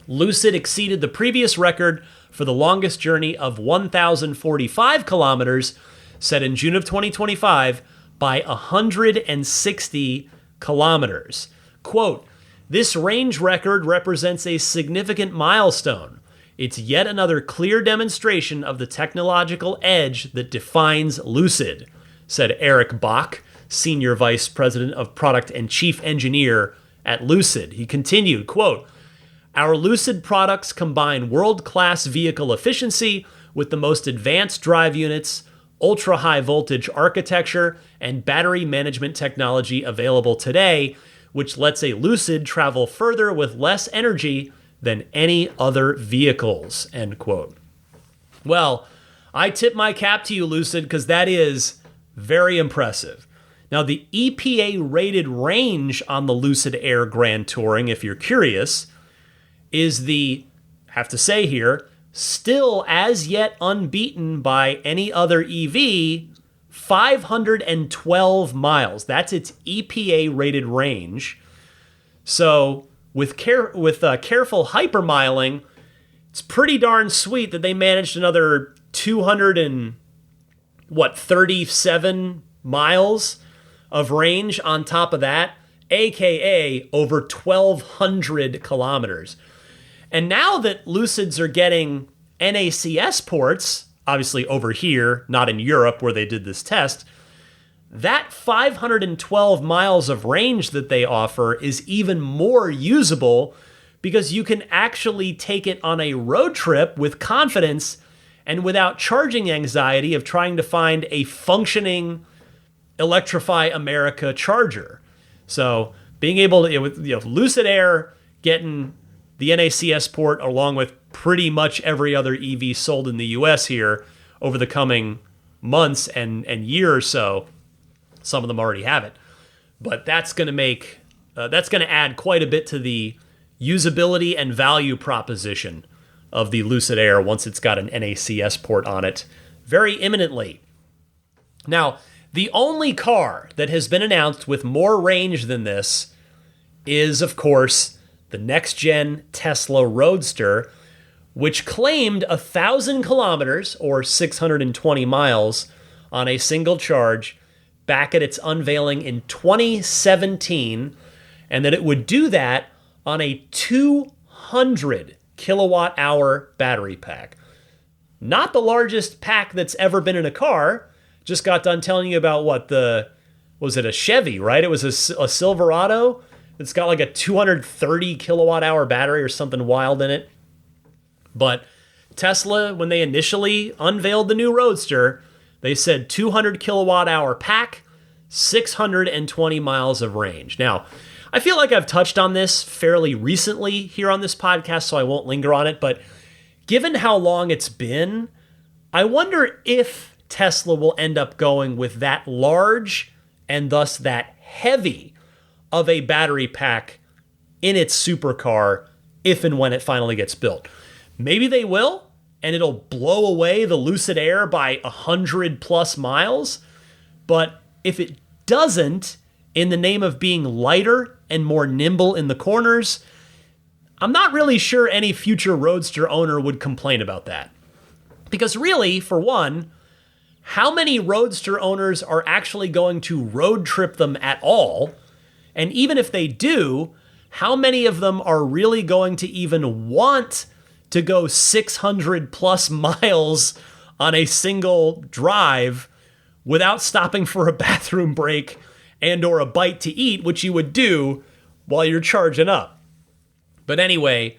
Lucid exceeded the previous record for the longest journey of 1,045 kilometers, set in June of 2025, by 160 kilometers. Quote, "This range record represents a significant milestone. It's yet another clear demonstration of the technological edge that defines Lucid," said Eric Bach, Senior Vice President of Product and Chief Engineer at Lucid. He continued, quote, "Our Lucid products combine world-class vehicle efficiency with the most advanced drive units, ultra-high voltage architecture, and battery management technology available today, which lets a Lucid travel further with less energy than any other vehicles," end quote. Well, I tip my cap to you, Lucid, because that is very impressive. Now, the EPA-rated range on the Lucid Air Grand Touring, if you're curious, is have to say here, still as yet unbeaten by any other EV, 512 miles. That's its EPA-rated range. So with careful hypermiling, it's pretty darn sweet that they managed another 237 miles of range on top of that, aka over 1,200 kilometers. And now that Lucids are getting NACS ports, obviously over here, not in Europe where they did this test, that 512 miles of range that they offer is even more usable because you can actually take it on a road trip with confidence and without charging anxiety of trying to find a functioning Electrify America charger. So being able to, with Lucid Air getting the NACS port along with pretty much every other EV sold in the US here over the coming months and year or so, some of them already have it, but that's going to add quite a bit to the usability and value proposition of the Lucid Air once it's got an NACS port on it very imminently. Now, the only car that has been announced with more range than this is, of course, the next-gen Tesla Roadster, which claimed 1,000 kilometers or 620 miles on a single charge back at its unveiling in 2017, and that it would do that on a 200 kilowatt hour battery pack. Not the largest pack that's ever been in a car. Just got done telling you about was it a Chevy, right? It was a Silverado. It's got like a 230 kilowatt hour battery or something wild in it. But Tesla, when they initially unveiled the new Roadster, they said 200 kilowatt hour pack, 620 miles of range. Now, I feel like I've touched on this fairly recently here on this podcast, so I won't linger on it. But given how long it's been, I wonder if Tesla will end up going with that large and thus that heavy of a battery pack in its supercar if and when it finally gets built. Maybe they will, and it'll blow away the Lucid Air by 100 plus miles. But if it doesn't, in the name of being lighter and more nimble in the corners, I'm not really sure any future Roadster owner would complain about that. Because really, for one, how many Roadster owners are actually going to road trip them at all? And even if they do, how many of them are really going to even want to go 600 plus miles on a single drive without stopping for a bathroom break and or a bite to eat, which you would do while you're charging up? But anyway,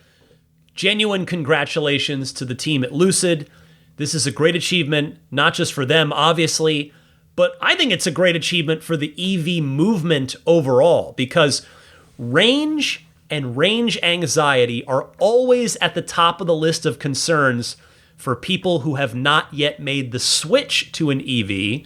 genuine congratulations to the team at Lucid. This is a great achievement, not just for them, obviously, but I think it's a great achievement for the EV movement overall, because range and range anxiety are always at the top of the list of concerns for people who have not yet made the switch to an EV.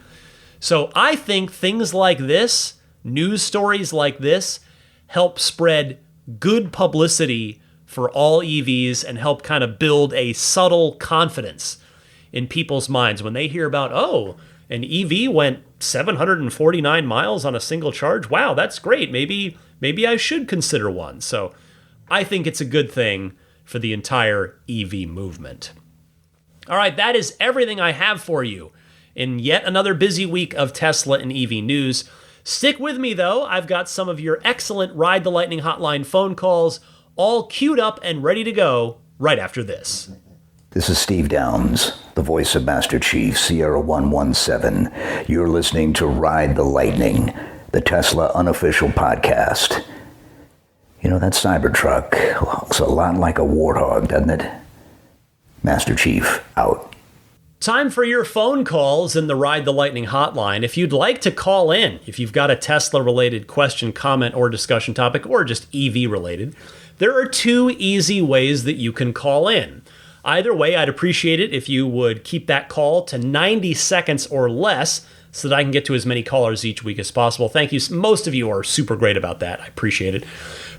So I think things like this, news stories like this, help spread good publicity for all EVs and help kind of build a subtle confidence in people's minds when they hear about, oh, an EV went 749 miles on a single charge. Wow, that's great. Maybe I should consider one. So I think it's a good thing for the entire EV movement. All right, that is everything I have for you in yet another busy week of Tesla and EV news. Stick with me, though. I've got some of your excellent Ride the Lightning hotline phone calls all queued up and ready to go right after this. This is Steve Downs, the voice of Master Chief, Sierra 117. You're listening to Ride the Lightning, the Tesla unofficial podcast. You know, that Cybertruck looks a lot like a warthog, doesn't it? Master Chief, out. Time for your phone calls in the Ride the Lightning hotline. If you'd like to call in, if you've got a Tesla-related question, comment, or discussion topic, or just EV-related, there are two easy ways that you can call in. Either way, I'd appreciate it if you would keep that call to 90 seconds or less so that I can get to as many callers each week as possible. Thank you. Most of you are super great about that. I appreciate it.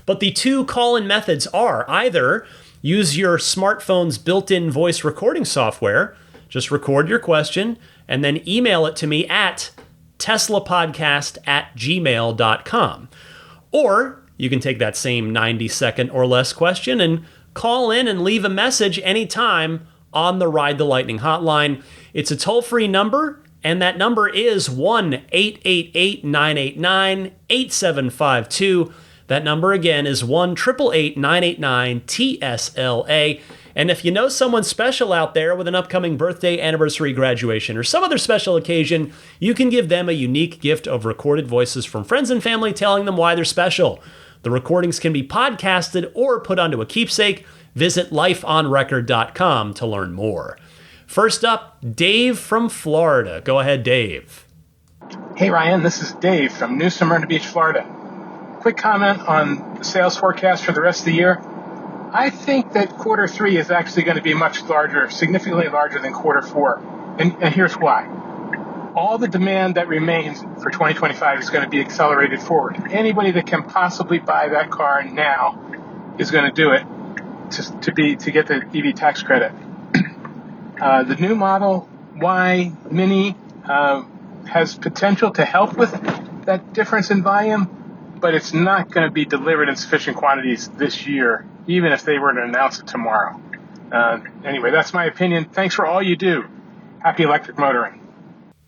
But the two call-in methods are either use your smartphone's built-in voice recording software, just record your question, and then email it to me at teslapodcast@gmail.com. Or you can take that same 90-second or less question and call in and leave a message anytime on the Ride the Lightning hotline. It's a toll-free number, and that number is 1-888-989-8752. That number again is 1-888-989-TSLA. And if you know someone special out there with an upcoming birthday, anniversary, graduation, or some other special occasion, you can give them a unique gift of recorded voices from friends and family telling them why they're special. The recordings can be podcasted or put onto a keepsake. Visit lifeonrecord.com to learn more. First up, Dave from Florida. Go ahead, Dave. Hey, Ryan. This is Dave from New Smyrna Beach, Florida. Quick comment on the sales forecast for the rest of the year. I think that quarter three is actually going to be much larger, significantly larger than quarter four. And here's why. All the demand that remains for 2025 is going to be accelerated forward. Anybody that can possibly buy that car now is going to do it to get the EV tax credit. The new Model Y Mini has potential to help with that difference in volume, but it's not going to be delivered in sufficient quantities this year, even if they were to announce it tomorrow. Anyway, that's my opinion. Thanks for all you do. Happy electric motoring.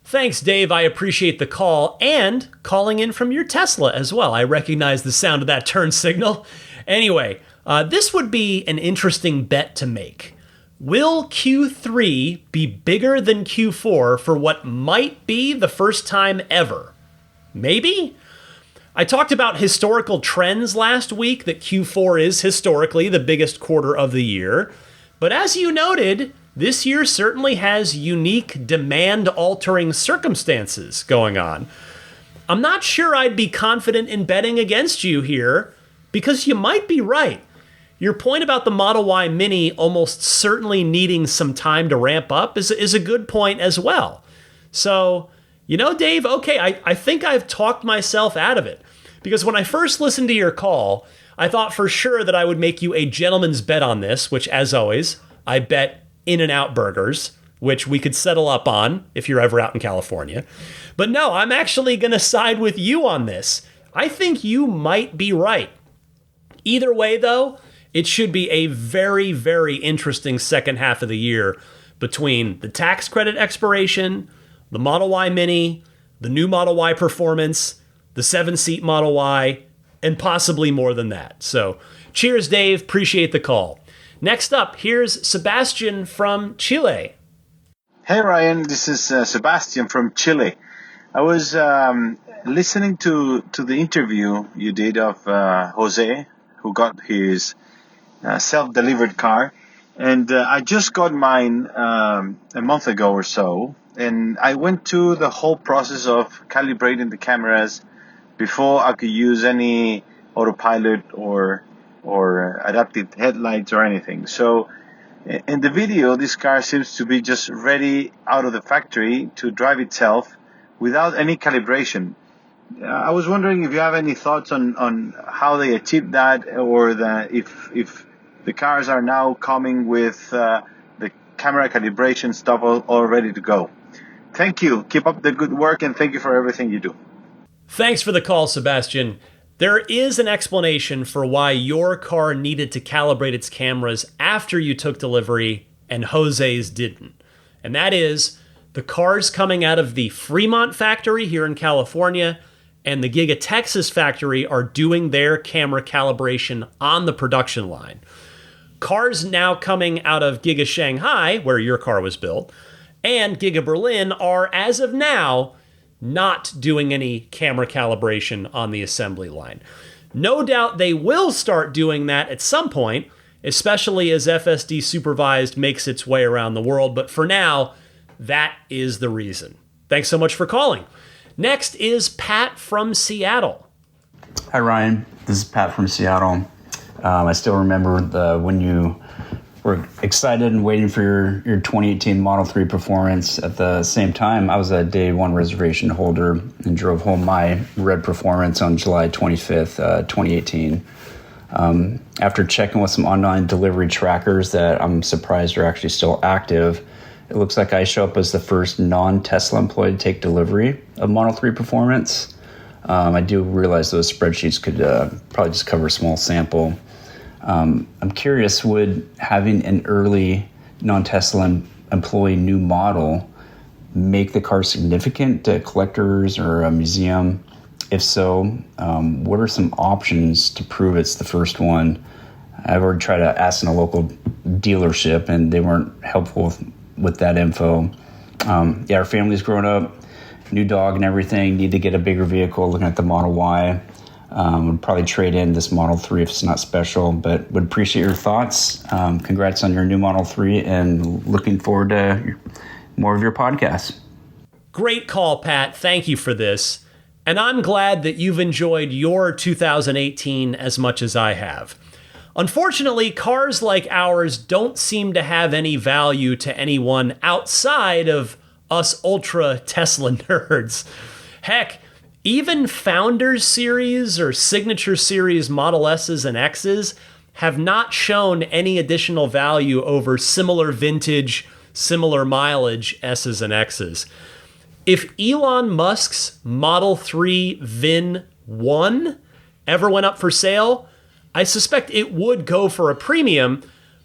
Thanks, Dave. I appreciate the call and calling in from your Tesla as well. I recognize the sound of that turn signal. Anyway, this would be an interesting bet to make. Will Q3 be bigger than Q4 for what might be the first time ever? Maybe? I talked about historical trends last week, that Q4 is historically the biggest quarter of the year. But as you noted, this year certainly has unique demand-altering circumstances going on. I'm not sure I'd be confident in betting against you here, because you might be right. Your point about the Model Y Mini almost certainly needing some time to ramp up is a good point as well. So, Dave, okay, I think I've talked myself out of it. Because when I first listened to your call, I thought for sure that I would make you a gentleman's bet on this, which, as always, I bet In-N-Out Burgers, which we could settle up on if you're ever out in California. But no, I'm actually going to side with you on this. I think you might be right. Either way, though, it should be a very, very interesting second half of the year between the tax credit expiration, the Model Y Mini, the new Model Y Performance, the 7-seat Model Y, and possibly more than that. So, cheers, Dave. Appreciate the call. Next up, here's Sebastian from Chile. Hey, Ryan. This is Sebastian from Chile. I was listening to the interview you did of Jose, who got his self-delivered car. And I just got mine a month ago or so. And I went through the whole process of calibrating the cameras before I could use any autopilot or adaptive headlights or anything. So in the video, this car seems to be just ready out of the factory to drive itself without any calibration. I was wondering if you have any thoughts on how they achieved that, or if the cars are now coming with the camera calibration stuff all ready to go. Thank you. Keep up the good work, and thank you for everything you do. Thanks for the call, Sebastian. There is an explanation for why your car needed to calibrate its cameras after you took delivery and Jose's didn't. And that is the cars coming out of the Fremont factory here in California and the Giga Texas factory are doing their camera calibration on the production line. Cars now coming out of Giga Shanghai, where your car was built, and Giga Berlin are, as of now, not doing any camera calibration on the assembly line. No doubt they will start doing that at some point, especially as FSD Supervised makes its way around the world. But for now, that is the reason. Thanks so much for calling. Next is Pat from Seattle. Hi, Ryan. This is Pat from Seattle. I still remember when you were excited and waiting for your 2018 Model 3 Performance. At the same time, I was a day one reservation holder and drove home my red Performance on July 25th, 2018. After checking with some online delivery trackers that I'm surprised are actually still active, it looks like I show up as the first non-Tesla employee to take delivery of Model 3 Performance. I do realize those spreadsheets could probably just cover a small sample. I'm curious, would having an early non-Tesla employee new model make the car significant to collectors or a museum? If so, what are some options to prove it's the first one? I've already tried to ask in a local dealership, and they weren't helpful with that info. Our family's grown up, new dog and everything, need to get a bigger vehicle, looking at the Model Y. Would probably trade in this Model 3 if it's not special, but would appreciate your thoughts. Congrats on your new Model 3 and looking forward to more of your podcasts. Great call, Pat. Thank you for this. And I'm glad that you've enjoyed your 2018 as much as I have. Unfortunately, cars like ours don't seem to have any value to anyone outside of us ultra Tesla nerds. Heck, even Founders Series or Signature Series Model S's and X's have not shown any additional value over similar vintage, similar mileage S's and X's. If Elon Musk's Model 3 VIN 1 ever went up for sale, I suspect it would go for a premium,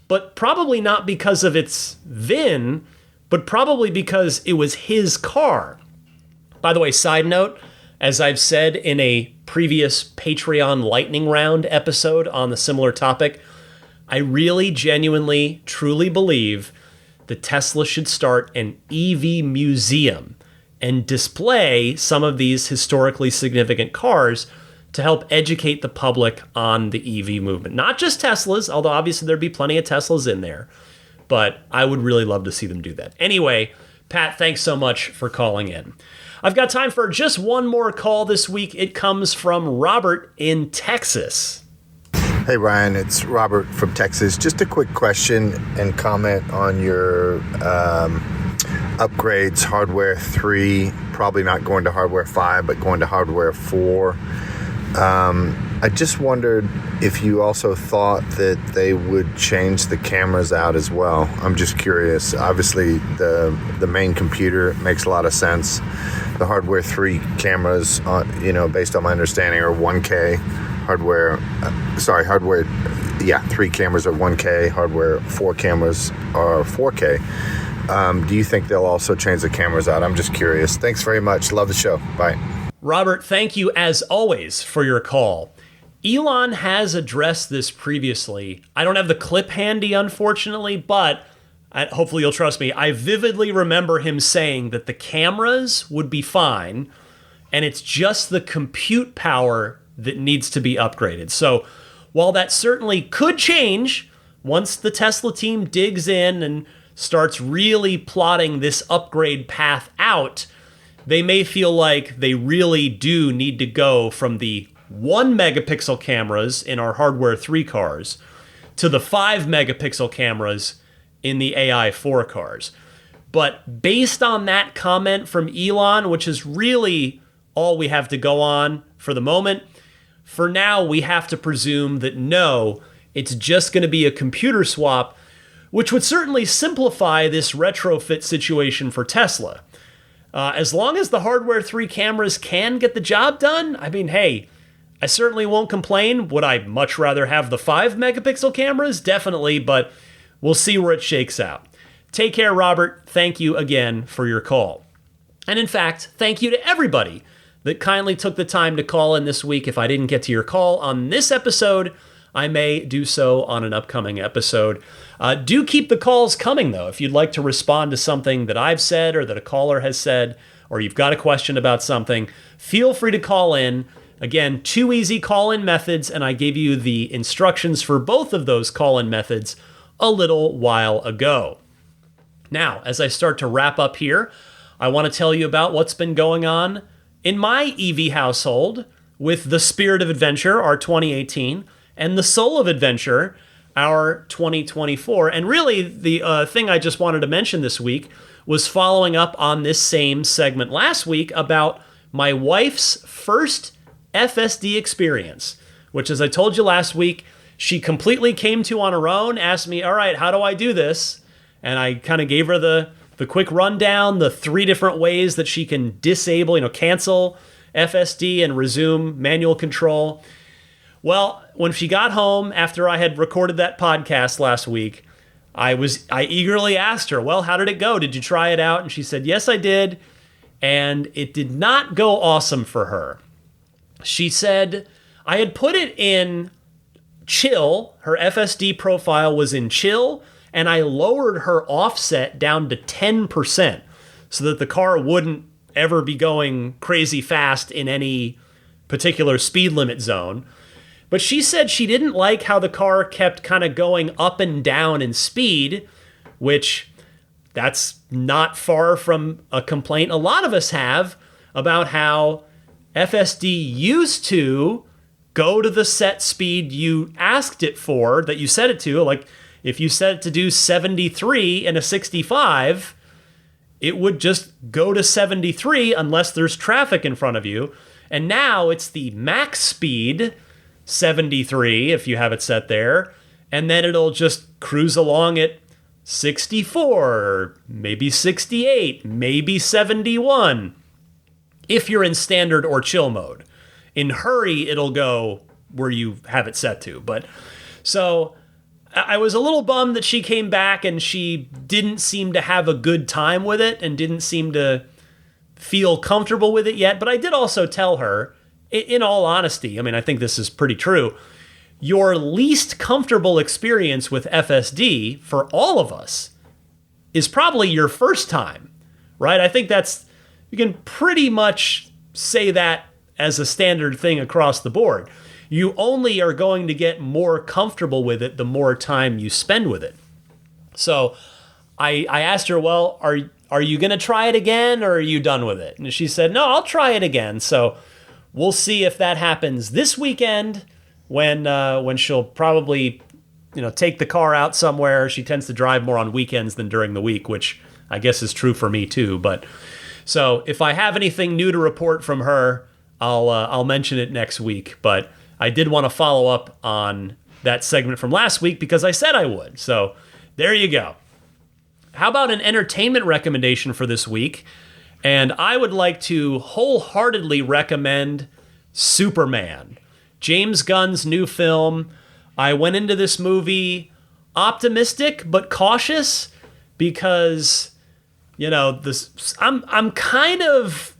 but probably not because of its VIN, but probably because it was his car. By the way, side note, as I've said in a previous Patreon lightning round episode on the similar topic, I really genuinely, truly believe that Tesla should start an EV museum and display some of these historically significant cars to help educate the public on the EV movement. Not just Teslas, although obviously there'd be plenty of Teslas in there, but I would really love to see them do that. Anyway, Pat, thanks so much for calling in. I've got time for just one more call this week. It comes from Robert in Texas. Hey Ryan, it's Robert from Texas. Just a quick question and comment on your upgrades, hardware 3, probably not going to hardware 5, but going to hardware 4. I just wondered if you also thought that they would change the cameras out as well. I'm just curious. Obviously, the main computer makes a lot of sense. The hardware 3 cameras, based on my understanding, are 1K. Hardware 3 cameras are 1K. Hardware 4 cameras are 4K. Do you think they'll also change the cameras out? I'm just curious. Thanks very much. Love the show. Bye. Robert, thank you as always for your call. Elon has addressed this previously. I don't have the clip handy, unfortunately, but hopefully you'll trust me. I vividly remember him saying that the cameras would be fine, and it's just the compute power that needs to be upgraded. So while that certainly could change once the Tesla team digs in and starts really plotting this upgrade path out, they may feel like they really do need to go from the 1 megapixel cameras in our hardware 3 cars to the 5 megapixel cameras in the AI 4 cars. But based on that comment from Elon, which is really all we have to go on for the moment, for now we have to presume that no, it's just going to be a computer swap, which would certainly simplify this retrofit situation for Tesla. As long as the hardware 3 cameras can get the job done, I mean, hey, I certainly won't complain. Would I much rather have the 5 megapixel cameras? Definitely, but we'll see where it shakes out. Take care, Robert. Thank you again for your call. And in fact, thank you to everybody that kindly took the time to call in this week. If I didn't get to your call on this episode, I may do so on an upcoming episode. Do keep the calls coming, though. If you'd like to respond to something that I've said or that a caller has said, or you've got a question about something, feel free to call in. Again, 2 easy call-in methods, and I gave you the instructions for both of those call-in methods a little while ago. Now, as I start to wrap up here, I want to tell you about what's been going on in my EV household with the Spirit of Adventure, our 2018, and the Soul of Adventure, our 2024. And really, the thing I just wanted to mention this week was following up on this same segment last week about my wife's first FSD experience, which, as I told you last week, she completely came to on her own, asked me, all right, how do I do this? And I kind of gave her the quick rundown, the 3 different ways that she can disable, cancel FSD and resume manual control. Well, when she got home after I had recorded that podcast last week, I eagerly asked her, well, how did it go? Did you try it out? And she said, yes, I did. And it did not go awesome for her. She said, I had put it in chill. Her FSD profile was in chill, and I lowered her offset down to 10% so that the car wouldn't ever be going crazy fast in any particular speed limit zone. But she said she didn't like how the car kept kind of going up and down in speed, which that's not far from a complaint a lot of us have about how FSD used to go to the set speed you asked it for, that you set it to. Like if you set it to do 73 in a 65, it would just go to 73 unless there's traffic in front of you. And now it's the max speed, 73, if you have it set there, and then it'll just cruise along at 64, maybe 68, maybe 71, if you're in standard or chill mode. In hurry, it'll go where you have it set to. But so I was a little bummed that she came back and she didn't seem to have a good time with it and didn't seem to feel comfortable with it yet. But I did also tell her, in all honesty, I mean, I think this is pretty true, your least comfortable experience with FSD for all of us is probably your first time, right? I think you can pretty much say that as a standard thing across the board. You only are going to get more comfortable with it the more time you spend with it. So I asked her, well, are you going to try it again, or are you done with it? And she said, no, I'll try it again. So we'll see if that happens this weekend when she'll probably, take the car out somewhere. She tends to drive more on weekends than during the week, which I guess is true for me too. But so if I have anything new to report from her, I'll mention it next week. But I did want to follow up on that segment from last week because I said I would. So there you go. How about an entertainment recommendation for this week? And I would like to wholeheartedly recommend Superman, James Gunn's new film. I went into this movie optimistic but cautious because, I'm kind of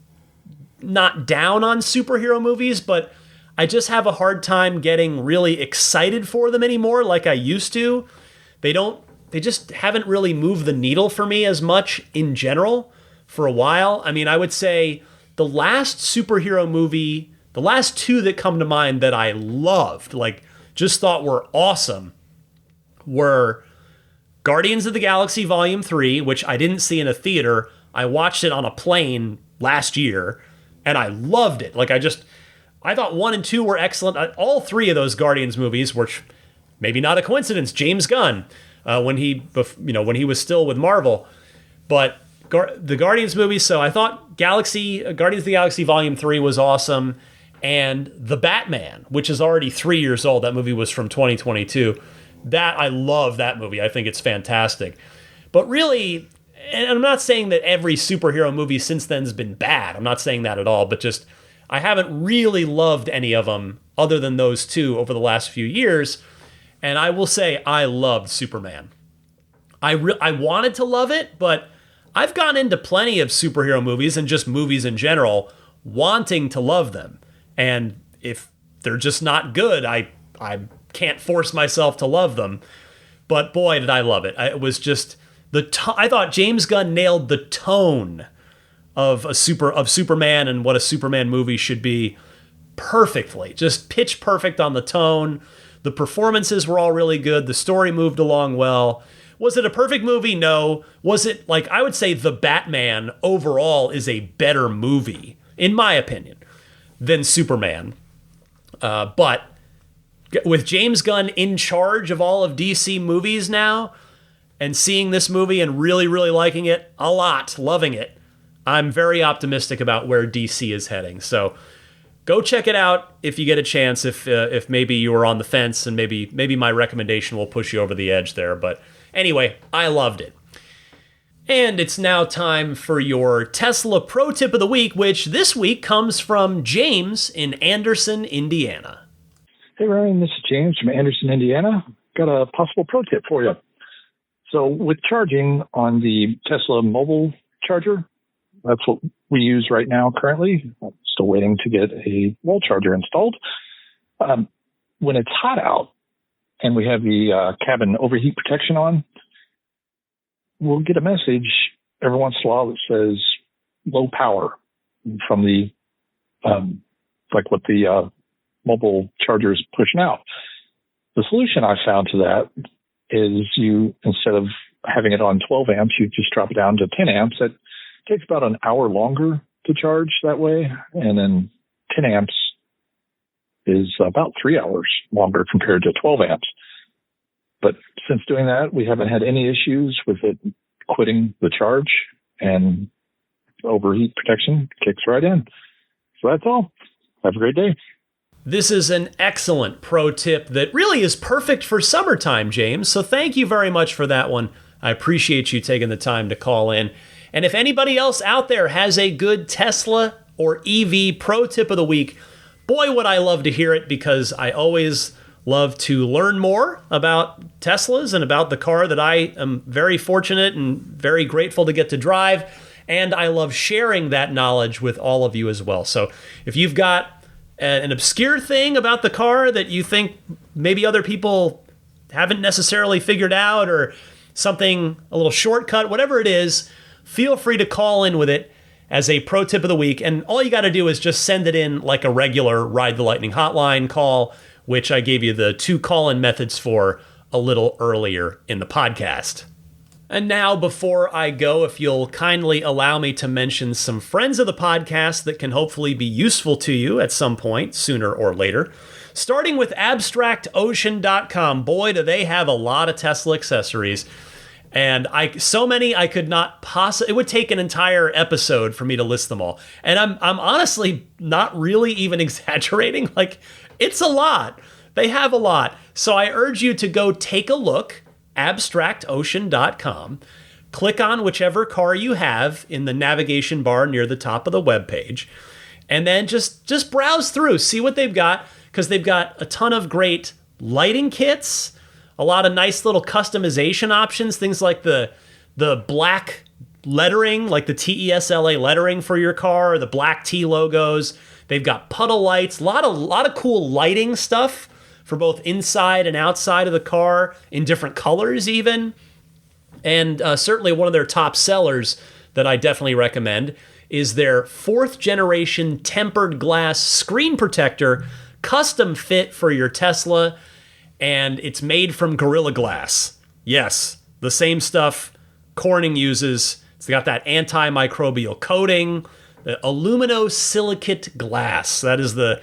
not down on superhero movies, but I just have a hard time getting really excited for them anymore like I used to. They just haven't really moved the needle for me as much in general for a while. I mean, I would say the last superhero movie, the last two that come to mind that I loved, like just thought were awesome, were Guardians of the Galaxy Volume 3, which I didn't see in a theater. I watched it on a plane last year, and I loved it. I thought 1 and 2 were excellent. All three of those Guardians movies, which maybe not a coincidence, James Gunn, when he was still with Marvel, but the Guardians movies. So I thought Guardians of the Galaxy Volume 3 was awesome, and The Batman, which is already 3 years old. That movie was from 2022. I love that movie. I think it's fantastic. But really, and I'm not saying that every superhero movie since then has been bad. I'm not saying that at all, but just I haven't really loved any of them other than those two over the last few years. And I will say I loved Superman. I wanted to love it, but I've gone into plenty of superhero movies and just movies in general wanting to love them. And if they're just not good, I can't force myself to love them. But boy, did I love it. It was just I thought James Gunn nailed the tone of Superman and what a Superman movie should be perfectly. Just pitch perfect on the tone. The performances were all really good. The story moved along well. Was it a perfect movie? No. Was it, I would say The Batman overall is a better movie, in my opinion, than Superman. But with James Gunn in charge of all of DC movies now, and seeing this movie and really, really liking it a lot, loving it, I'm very optimistic about where DC is heading. So go check it out if you get a chance, if maybe you were on the fence, and maybe my recommendation will push you over the edge there. But anyway, I loved it. And it's now time for your Tesla Pro Tip of the Week, which this week comes from James in Anderson, Indiana. Hey, Ryan, this is James from Anderson, Indiana. Got a possible pro tip for you. So with charging on the Tesla mobile charger, that's what we use right now currently. I'm still waiting to get a wall charger installed. When it's hot out and we have the cabin overheat protection on, we'll get a message every once in a while that says low power from the, what the mobile charger is pushing out. The solution I found to that is instead of having it on 12 amps, you just drop it down to 10 amps. It takes about an hour longer to charge that way. And then 10 amps is about 3 hours longer compared to 12 amps. But since doing that, we haven't had any issues with it quitting the charge, and overheat protection kicks right in. So that's all. Have a great day. This is an excellent pro tip that really is perfect for summertime, James. So thank you very much for that one. I appreciate you taking the time to call in. And if anybody else out there has a good Tesla or EV pro tip of the week, boy, would I love to hear it, because I always love to learn more about Teslas and about the car that I am very fortunate and very grateful to get to drive. And I love sharing that knowledge with all of you as well. So if you've got an obscure thing about the car that you think maybe other people haven't necessarily figured out, or something, a little shortcut, whatever it is, feel free to call in with it as a pro tip of the week. And all you got to do is just send it in like a regular Ride the Lightning hotline call, which I gave you the 2 call-in methods for a little earlier in the podcast. And now, before I go, if you'll kindly allow me to mention some friends of the podcast that can hopefully be useful to you at some point, sooner or later. Starting with abstractocean.com. Boy, do they have a lot of Tesla accessories. And so many I could not possibly, it would take an entire episode for me to list them all. And I'm honestly not really even exaggerating. Like, it's a lot. They have a lot. So I urge you to go take a look, abstractocean.com. Click on whichever car you have in the navigation bar near the top of the webpage. And then just browse through, see what they've got, because they've got a ton of great lighting kits, a lot of nice little customization options, things like the black lettering, like the TESLA lettering for your car, or the black T logos. They've got puddle lights, a lot of cool lighting stuff for both inside and outside of the car in different colors even. And certainly one of their top sellers that I definitely recommend is their 4th generation tempered glass screen protector, custom fit for your Tesla. And it's made from Gorilla Glass. Yes, the same stuff Corning uses. It's got that antimicrobial coating, the aluminosilicate glass. That is the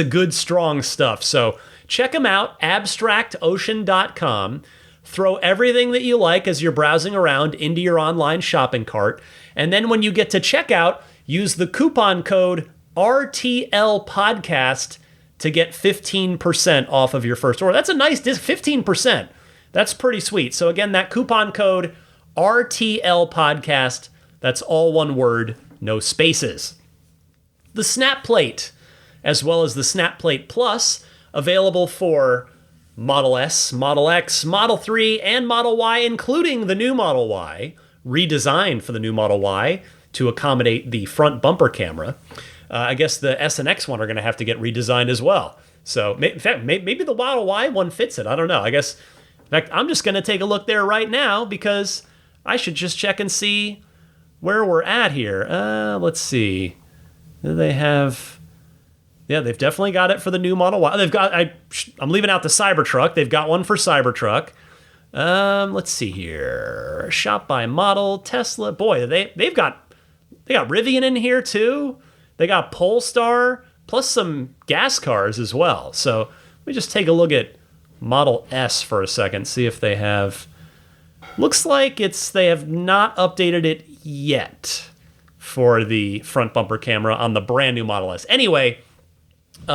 good, strong stuff. So check them out, abstractocean.com. Throw everything that you like as you're browsing around into your online shopping cart. And then when you get to checkout, use the coupon code RTLPodcast to get 15% off of your first order. That's a nice 15%. That's pretty sweet. So again, that coupon code RTLPodcast, that's all one word, no spaces. The Snap Plate, as well as the Snap Plate Plus, available for Model S, Model X, Model 3, and Model Y, including the new Model Y, redesigned for the new Model Y to accommodate the front bumper camera. I guess the S and X one are going to have to get redesigned as well. So in fact, maybe the Model Y one fits it. I don't know. I guess, in fact, I'm just going to take a look there right now because I should just check and see where we're at here. Let's see. Do they have... Yeah, they've definitely got it for the new Model Y. They've got... I'm leaving out the Cybertruck. They've got one for Cybertruck. Let's see here. Shop by model, Tesla. Boy, they got Rivian in here too. They got Polestar, plus some gas cars as well. So let me just take a look at Model S for a second, see if they have... Looks like they have not updated it yet for the front bumper camera on the brand new Model S. Anyway,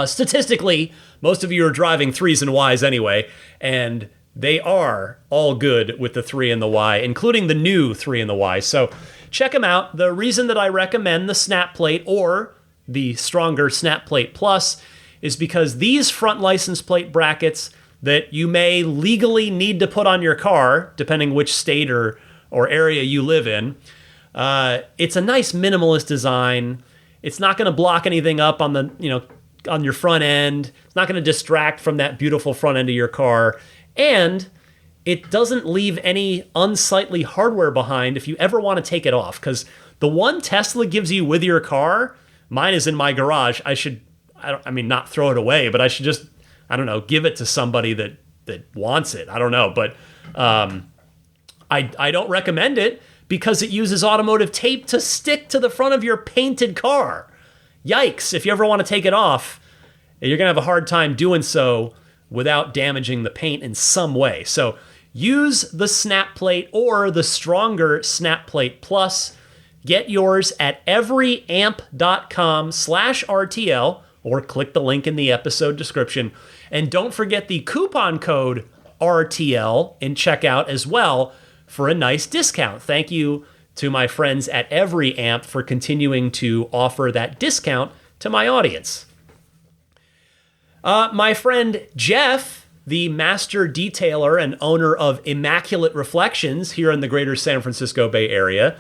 statistically, most of you are driving 3s and Ys anyway, and they are all good with the 3 and the Y, including the new 3 and the Y. So check them out. The reason that I recommend the Snap Plate or the stronger Snap Plate Plus is because these front license plate brackets that you may legally need to put on your car, depending which state or area you live in, it's a nice minimalist design. It's not going to block anything up on on your front end. It's not going to distract from that beautiful front end of your car. And it doesn't leave any unsightly hardware behind if you ever want to take it off. Because the one Tesla gives you with your car, mine is in my garage. I mean, not throw it away, but I should just, give it to somebody that wants it. I don't know. But I don't recommend it because it uses automotive tape to stick to the front of your painted car. Yikes. If you ever want to take it off, you're going to have a hard time doing so without damaging the paint in some way. So use the Snap Plate or the stronger Snap Plate Plus. Get yours at everyamp.com/RTL or click the link in the episode description. And don't forget the coupon code RTL in checkout as well for a nice discount. Thank you to my friends at Every Amp for continuing to offer that discount to my audience. My friend Jeff, the master detailer and owner of Immaculate Reflections here in the greater San Francisco Bay Area,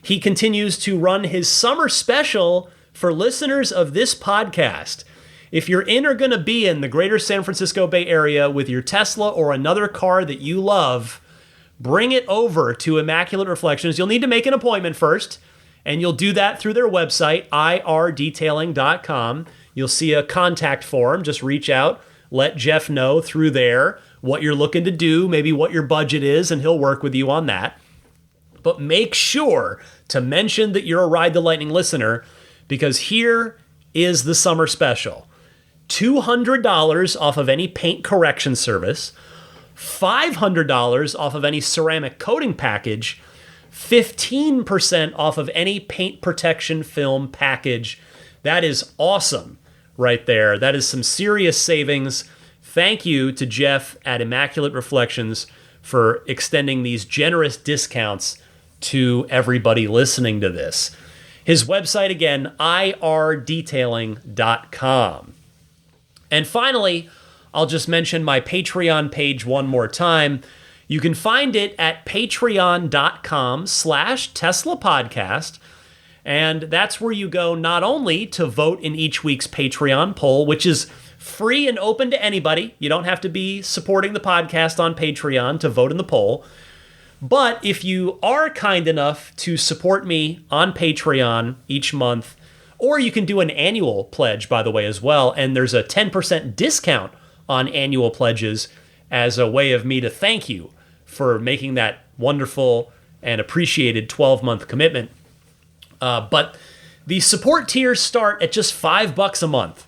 he continues to run his summer special for listeners of this podcast. If you're in or going to be in the greater San Francisco Bay Area with your Tesla or another car that you love, bring it over to Immaculate Reflections. You'll need to make an appointment first, and you'll do that through their website, irdetailing.com. You'll see a contact form. Just reach out, let Jeff know through there what you're looking to do, maybe what your budget is, and he'll work with you on that. But make sure to mention that you're a Ride the Lightning listener, because here is the summer special. $200 off of any paint correction service, $500 off of any ceramic coating package, 15% off of any paint protection film package. That is awesome right there. That is some serious savings. Thank you to Jeff at Immaculate Reflections for extending these generous discounts to everybody listening to this. His website again, irdetailing.com. And finally, I'll just mention my Patreon page one more time. You can find it at patreon.com/Tesla Podcast. And that's where you go not only to vote in each week's Patreon poll, which is free and open to anybody. You don't have to be supporting the podcast on Patreon to vote in the poll. But if you are kind enough to support me on Patreon each month, or you can do an annual pledge, by the way, as well, and there's a 10% discount on annual pledges as a way of me to thank you for making that wonderful and appreciated 12-month commitment. But the support tiers start at just $5 a month.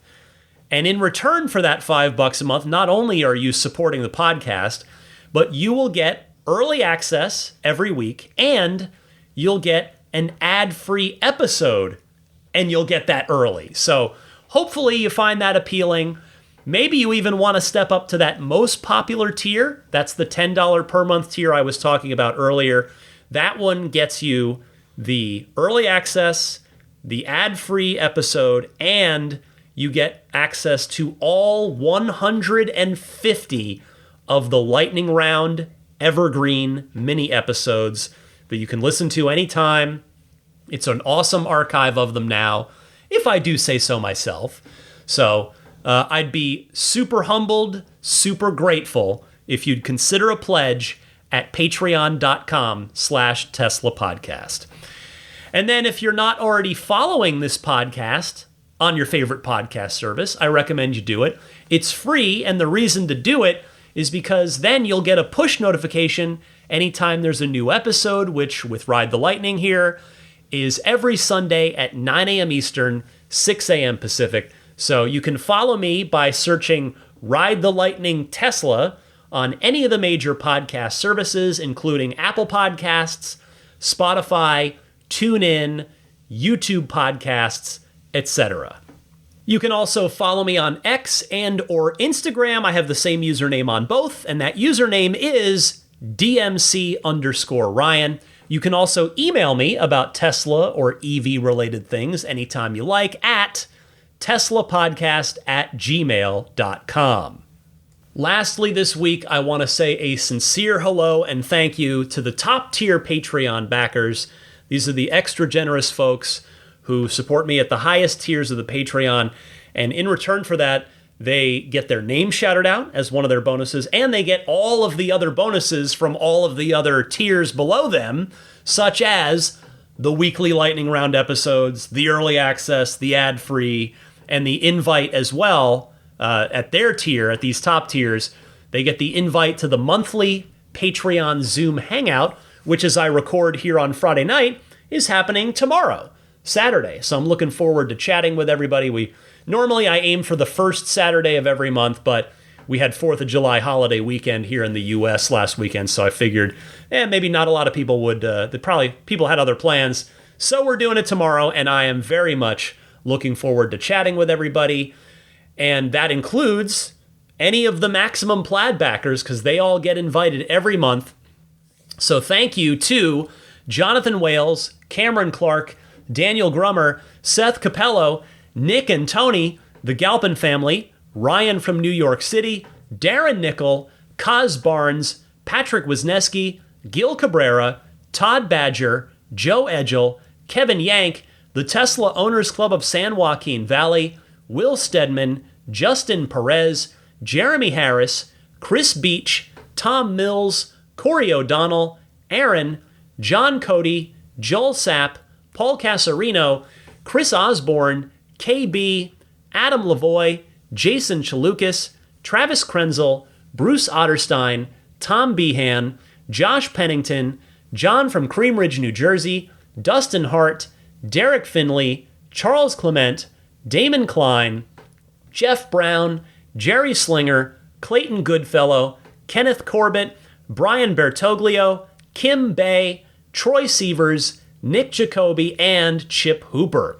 And in return for that $5 a month, not only are you supporting the podcast, but you will get early access every week, and you'll get an ad-free episode, and you'll get that early. So hopefully you find that appealing. Maybe you even want to step up to that most popular tier. That's the $10 per month tier I was talking about earlier. That one gets you the early access, the ad-free episode, and you get access to all 150 of the Lightning Round evergreen mini episodes that you can listen to anytime. It's an awesome archive of them now, if I do say so myself. So I'd be super humbled, super grateful if you'd consider a pledge at patreon.com/Tesla Podcast. And then if you're not already following this podcast on your favorite podcast service, I recommend you do it. It's free, and the reason to do it is because then you'll get a push notification anytime there's a new episode, which with Ride the Lightning here is every Sunday at 9 a.m. Eastern, 6 a.m. Pacific. So you can follow me by searching Ride the Lightning Tesla on any of the major podcast services, including Apple Podcasts, Spotify, TuneIn, YouTube Podcasts, etc. You can also follow me on X and or Instagram. I have the same username on both, and that username is DMC_Ryan. You can also email me about Tesla or EV-related things anytime you like at teslapodcast@gmail.com. Lastly, this week, I want to say a sincere hello and thank you to the top-tier Patreon backers. These are the extra generous folks who support me at the highest tiers of the Patreon, and in return for that, they get their name shouted out as one of their bonuses, and they get all of the other bonuses from all of the other tiers below them, such as the weekly Lightning Round episodes, the early access, the ad-free, and the invite as well. At their tier, at these top tiers, they get the invite to the monthly Patreon Zoom Hangout, which as I record here on Friday night, is happening tomorrow, Saturday. So I'm looking forward to chatting with everybody. Normally I aim for the first Saturday of every month, but we had 4th of July holiday weekend here in the U.S. last weekend, so I figured, maybe not a lot of people would, people had other plans. So we're doing it tomorrow, and I am very much looking forward to chatting with everybody. And that includes any of the Maximum Plaid backers, because they all get invited every month. So thank you to Jonathan Wales, Cameron Clark, Daniel Grummer, Seth Capello, Nick and Tony, the Galpin family, Ryan from New York City, Darren Nickel, Kaz Barnes, Patrick Wisniewski, Gil Cabrera, Todd Badger, Joe Edgel, Kevin Yank, the Tesla Owners Club of San Joaquin Valley, Will Stedman, Justin Perez, Jeremy Harris, Chris Beach, Tom Mills, Corey O'Donnell, Aaron, John Cody, Joel Sapp, Paul Casarino, Chris Osborne, KB, Adam Lavoie, Jason Chalukas, Travis Krenzel, Bruce Otterstein, Tom Behan, Josh Pennington, John from Cream Ridge, New Jersey, Dustin Hart, Derek Finley, Charles Clement, Damon Klein, Jeff Brown, Jerry Slinger, Clayton Goodfellow, Kenneth Corbett, Brian Bertoglio, Kim Bay, Troy Sievers, Nick Jacoby, and Chip Hooper.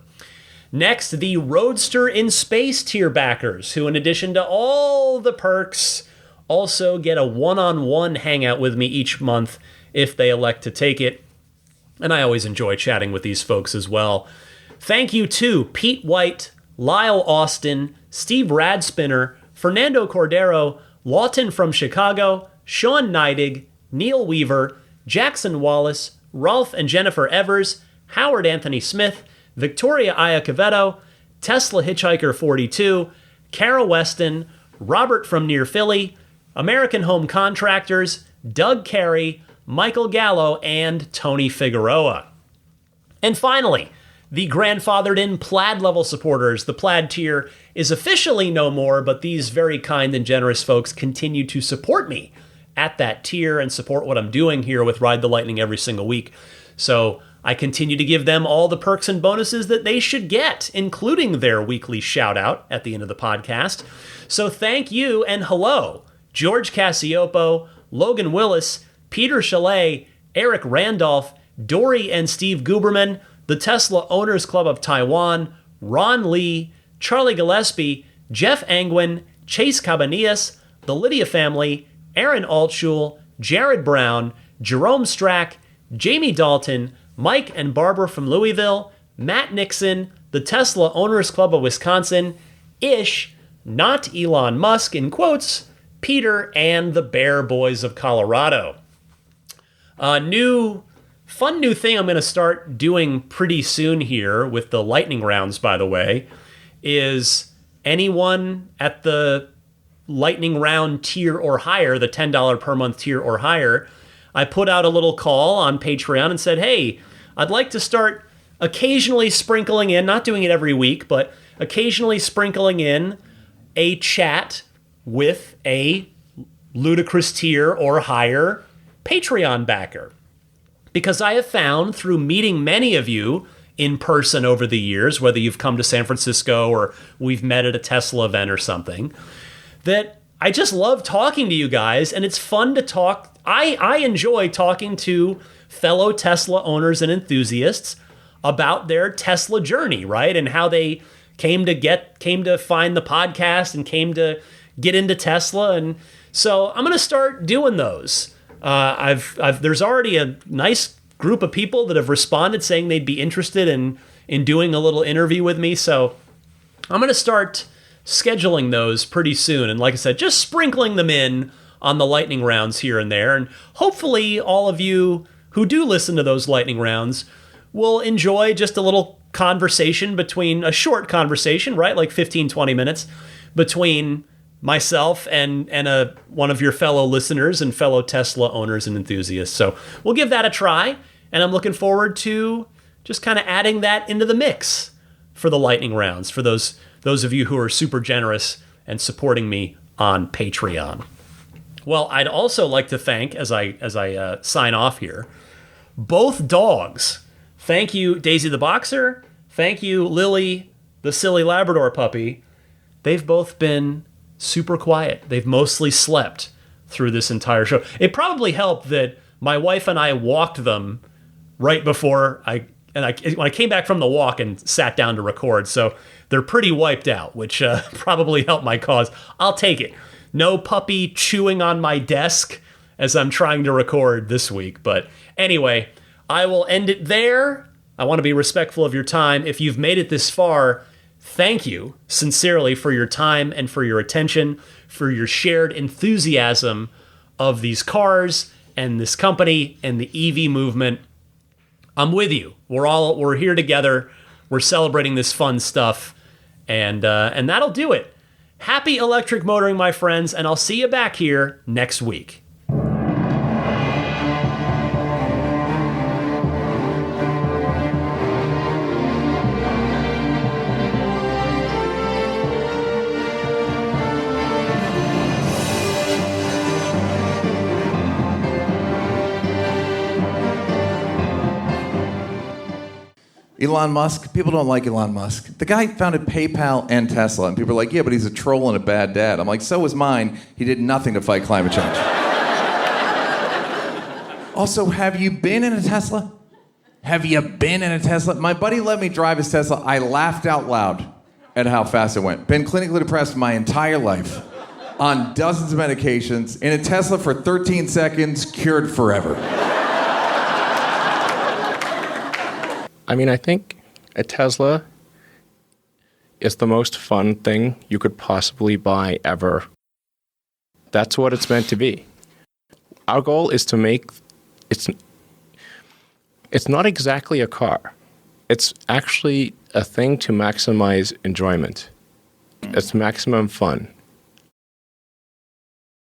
Next, the Roadster in Space tier backers, who in addition to all the perks, also get a one-on-one hangout with me each month if they elect to take it. And I always enjoy chatting with these folks as well. Thank you to Pete White, Lyle Austin, Steve Radspinner, Fernando Cordero, Lawton from Chicago, Sean Neidig, Neil Weaver, Jackson Wallace, Rolf and Jennifer Evers, Howard Anthony Smith, Victoria Iacovetto, Tesla Hitchhiker 42, Kara Weston, Robert from near Philly, American Home Contractors, Doug Carey, Michael Gallo, and Tony Figueroa. And finally, the grandfathered in Plaid level supporters. The Plaid tier is officially no more, but these very kind and generous folks continue to support me at that tier and support what I'm doing here with Ride the Lightning every single week. So I continue to give them all the perks and bonuses that they should get, including their weekly shout out at the end of the podcast. So thank you and hello, George Cassiopo, Logan Willis, Peter Chalet, Eric Randolph, Dory and Steve Guberman, the Tesla Owners Club of Taiwan, Ron Lee, Charlie Gillespie, Jeff Angwin, Chase Cabanillas, the Lydia family, Aaron Altschul, Jared Brown, Jerome Strack, Jamie Dalton, Mike and Barbara from Louisville, Matt Nixon, the Tesla Owners Club of Wisconsin, Ish, not Elon Musk in quotes, Peter, and the Bear Boys of Colorado. Fun new thing I'm going to start doing pretty soon here with the lightning rounds, by the way, is anyone at the lightning round tier or higher, the $10 per month tier or higher, I put out a little call on Patreon and said, hey, I'd like to start occasionally sprinkling in, not doing it every week, but occasionally sprinkling in a chat with a ludicrous tier or higher Patreon backer. Because I have found through meeting many of you in person over the years, whether you've come to San Francisco or we've met at a Tesla event or something, that I just love talking to you guys, and it's fun to talk. I enjoy talking to fellow Tesla owners and enthusiasts about their Tesla journey, right? And how they came to find the podcast and came to get into Tesla. And so I'm going to start doing those. There's already a nice group of people that have responded saying they'd be interested in doing a little interview with me. So I'm going to start scheduling those pretty soon. And like I said, just sprinkling them in on the lightning rounds here and there. And hopefully all of you who do listen to those lightning rounds will enjoy just a little conversation a short conversation, right? Like 15, 20 minutes between myself and one of your fellow listeners and fellow Tesla owners and enthusiasts. So we'll give that a try. And I'm looking forward to just kind of adding that into the mix for the lightning rounds, for those of you who are super generous and supporting me on Patreon. Well, I'd also like to thank, as I sign off here, both dogs. Thank you, Daisy the Boxer. Thank you, Lily, the silly Labrador puppy. They've both been super quiet. They've mostly slept through this entire show. It probably helped that my wife and I walked them right before when I came back from the walk and sat down to record. So they're pretty wiped out, which probably helped my cause. I'll take it. No puppy chewing on my desk as I'm trying to record this week. But anyway, I will end it there. I want to be respectful of your time. If you've made it this far, thank you sincerely for your time and for your attention, for your shared enthusiasm of these cars and this company and the EV movement. I'm with you. We're here together. We're celebrating this fun stuff, and that'll do it. Happy electric motoring, my friends, and I'll see you back here next week. Elon Musk, people don't like Elon Musk. The guy founded PayPal and Tesla, and people are like, yeah, but he's a troll and a bad dad. I'm like, so was mine. He did nothing to fight climate change. Also, have you been in a Tesla? Have you been in a Tesla? My buddy let me drive his Tesla. I laughed out loud at how fast it went. Been clinically depressed my entire life, on dozens of medications, in a Tesla for 13 seconds, cured forever. I mean, I think a Tesla is the most fun thing you could possibly buy ever. That's what it's meant to be. Our goal is to make it's not exactly a car. It's actually a thing to maximize enjoyment. It's maximum fun.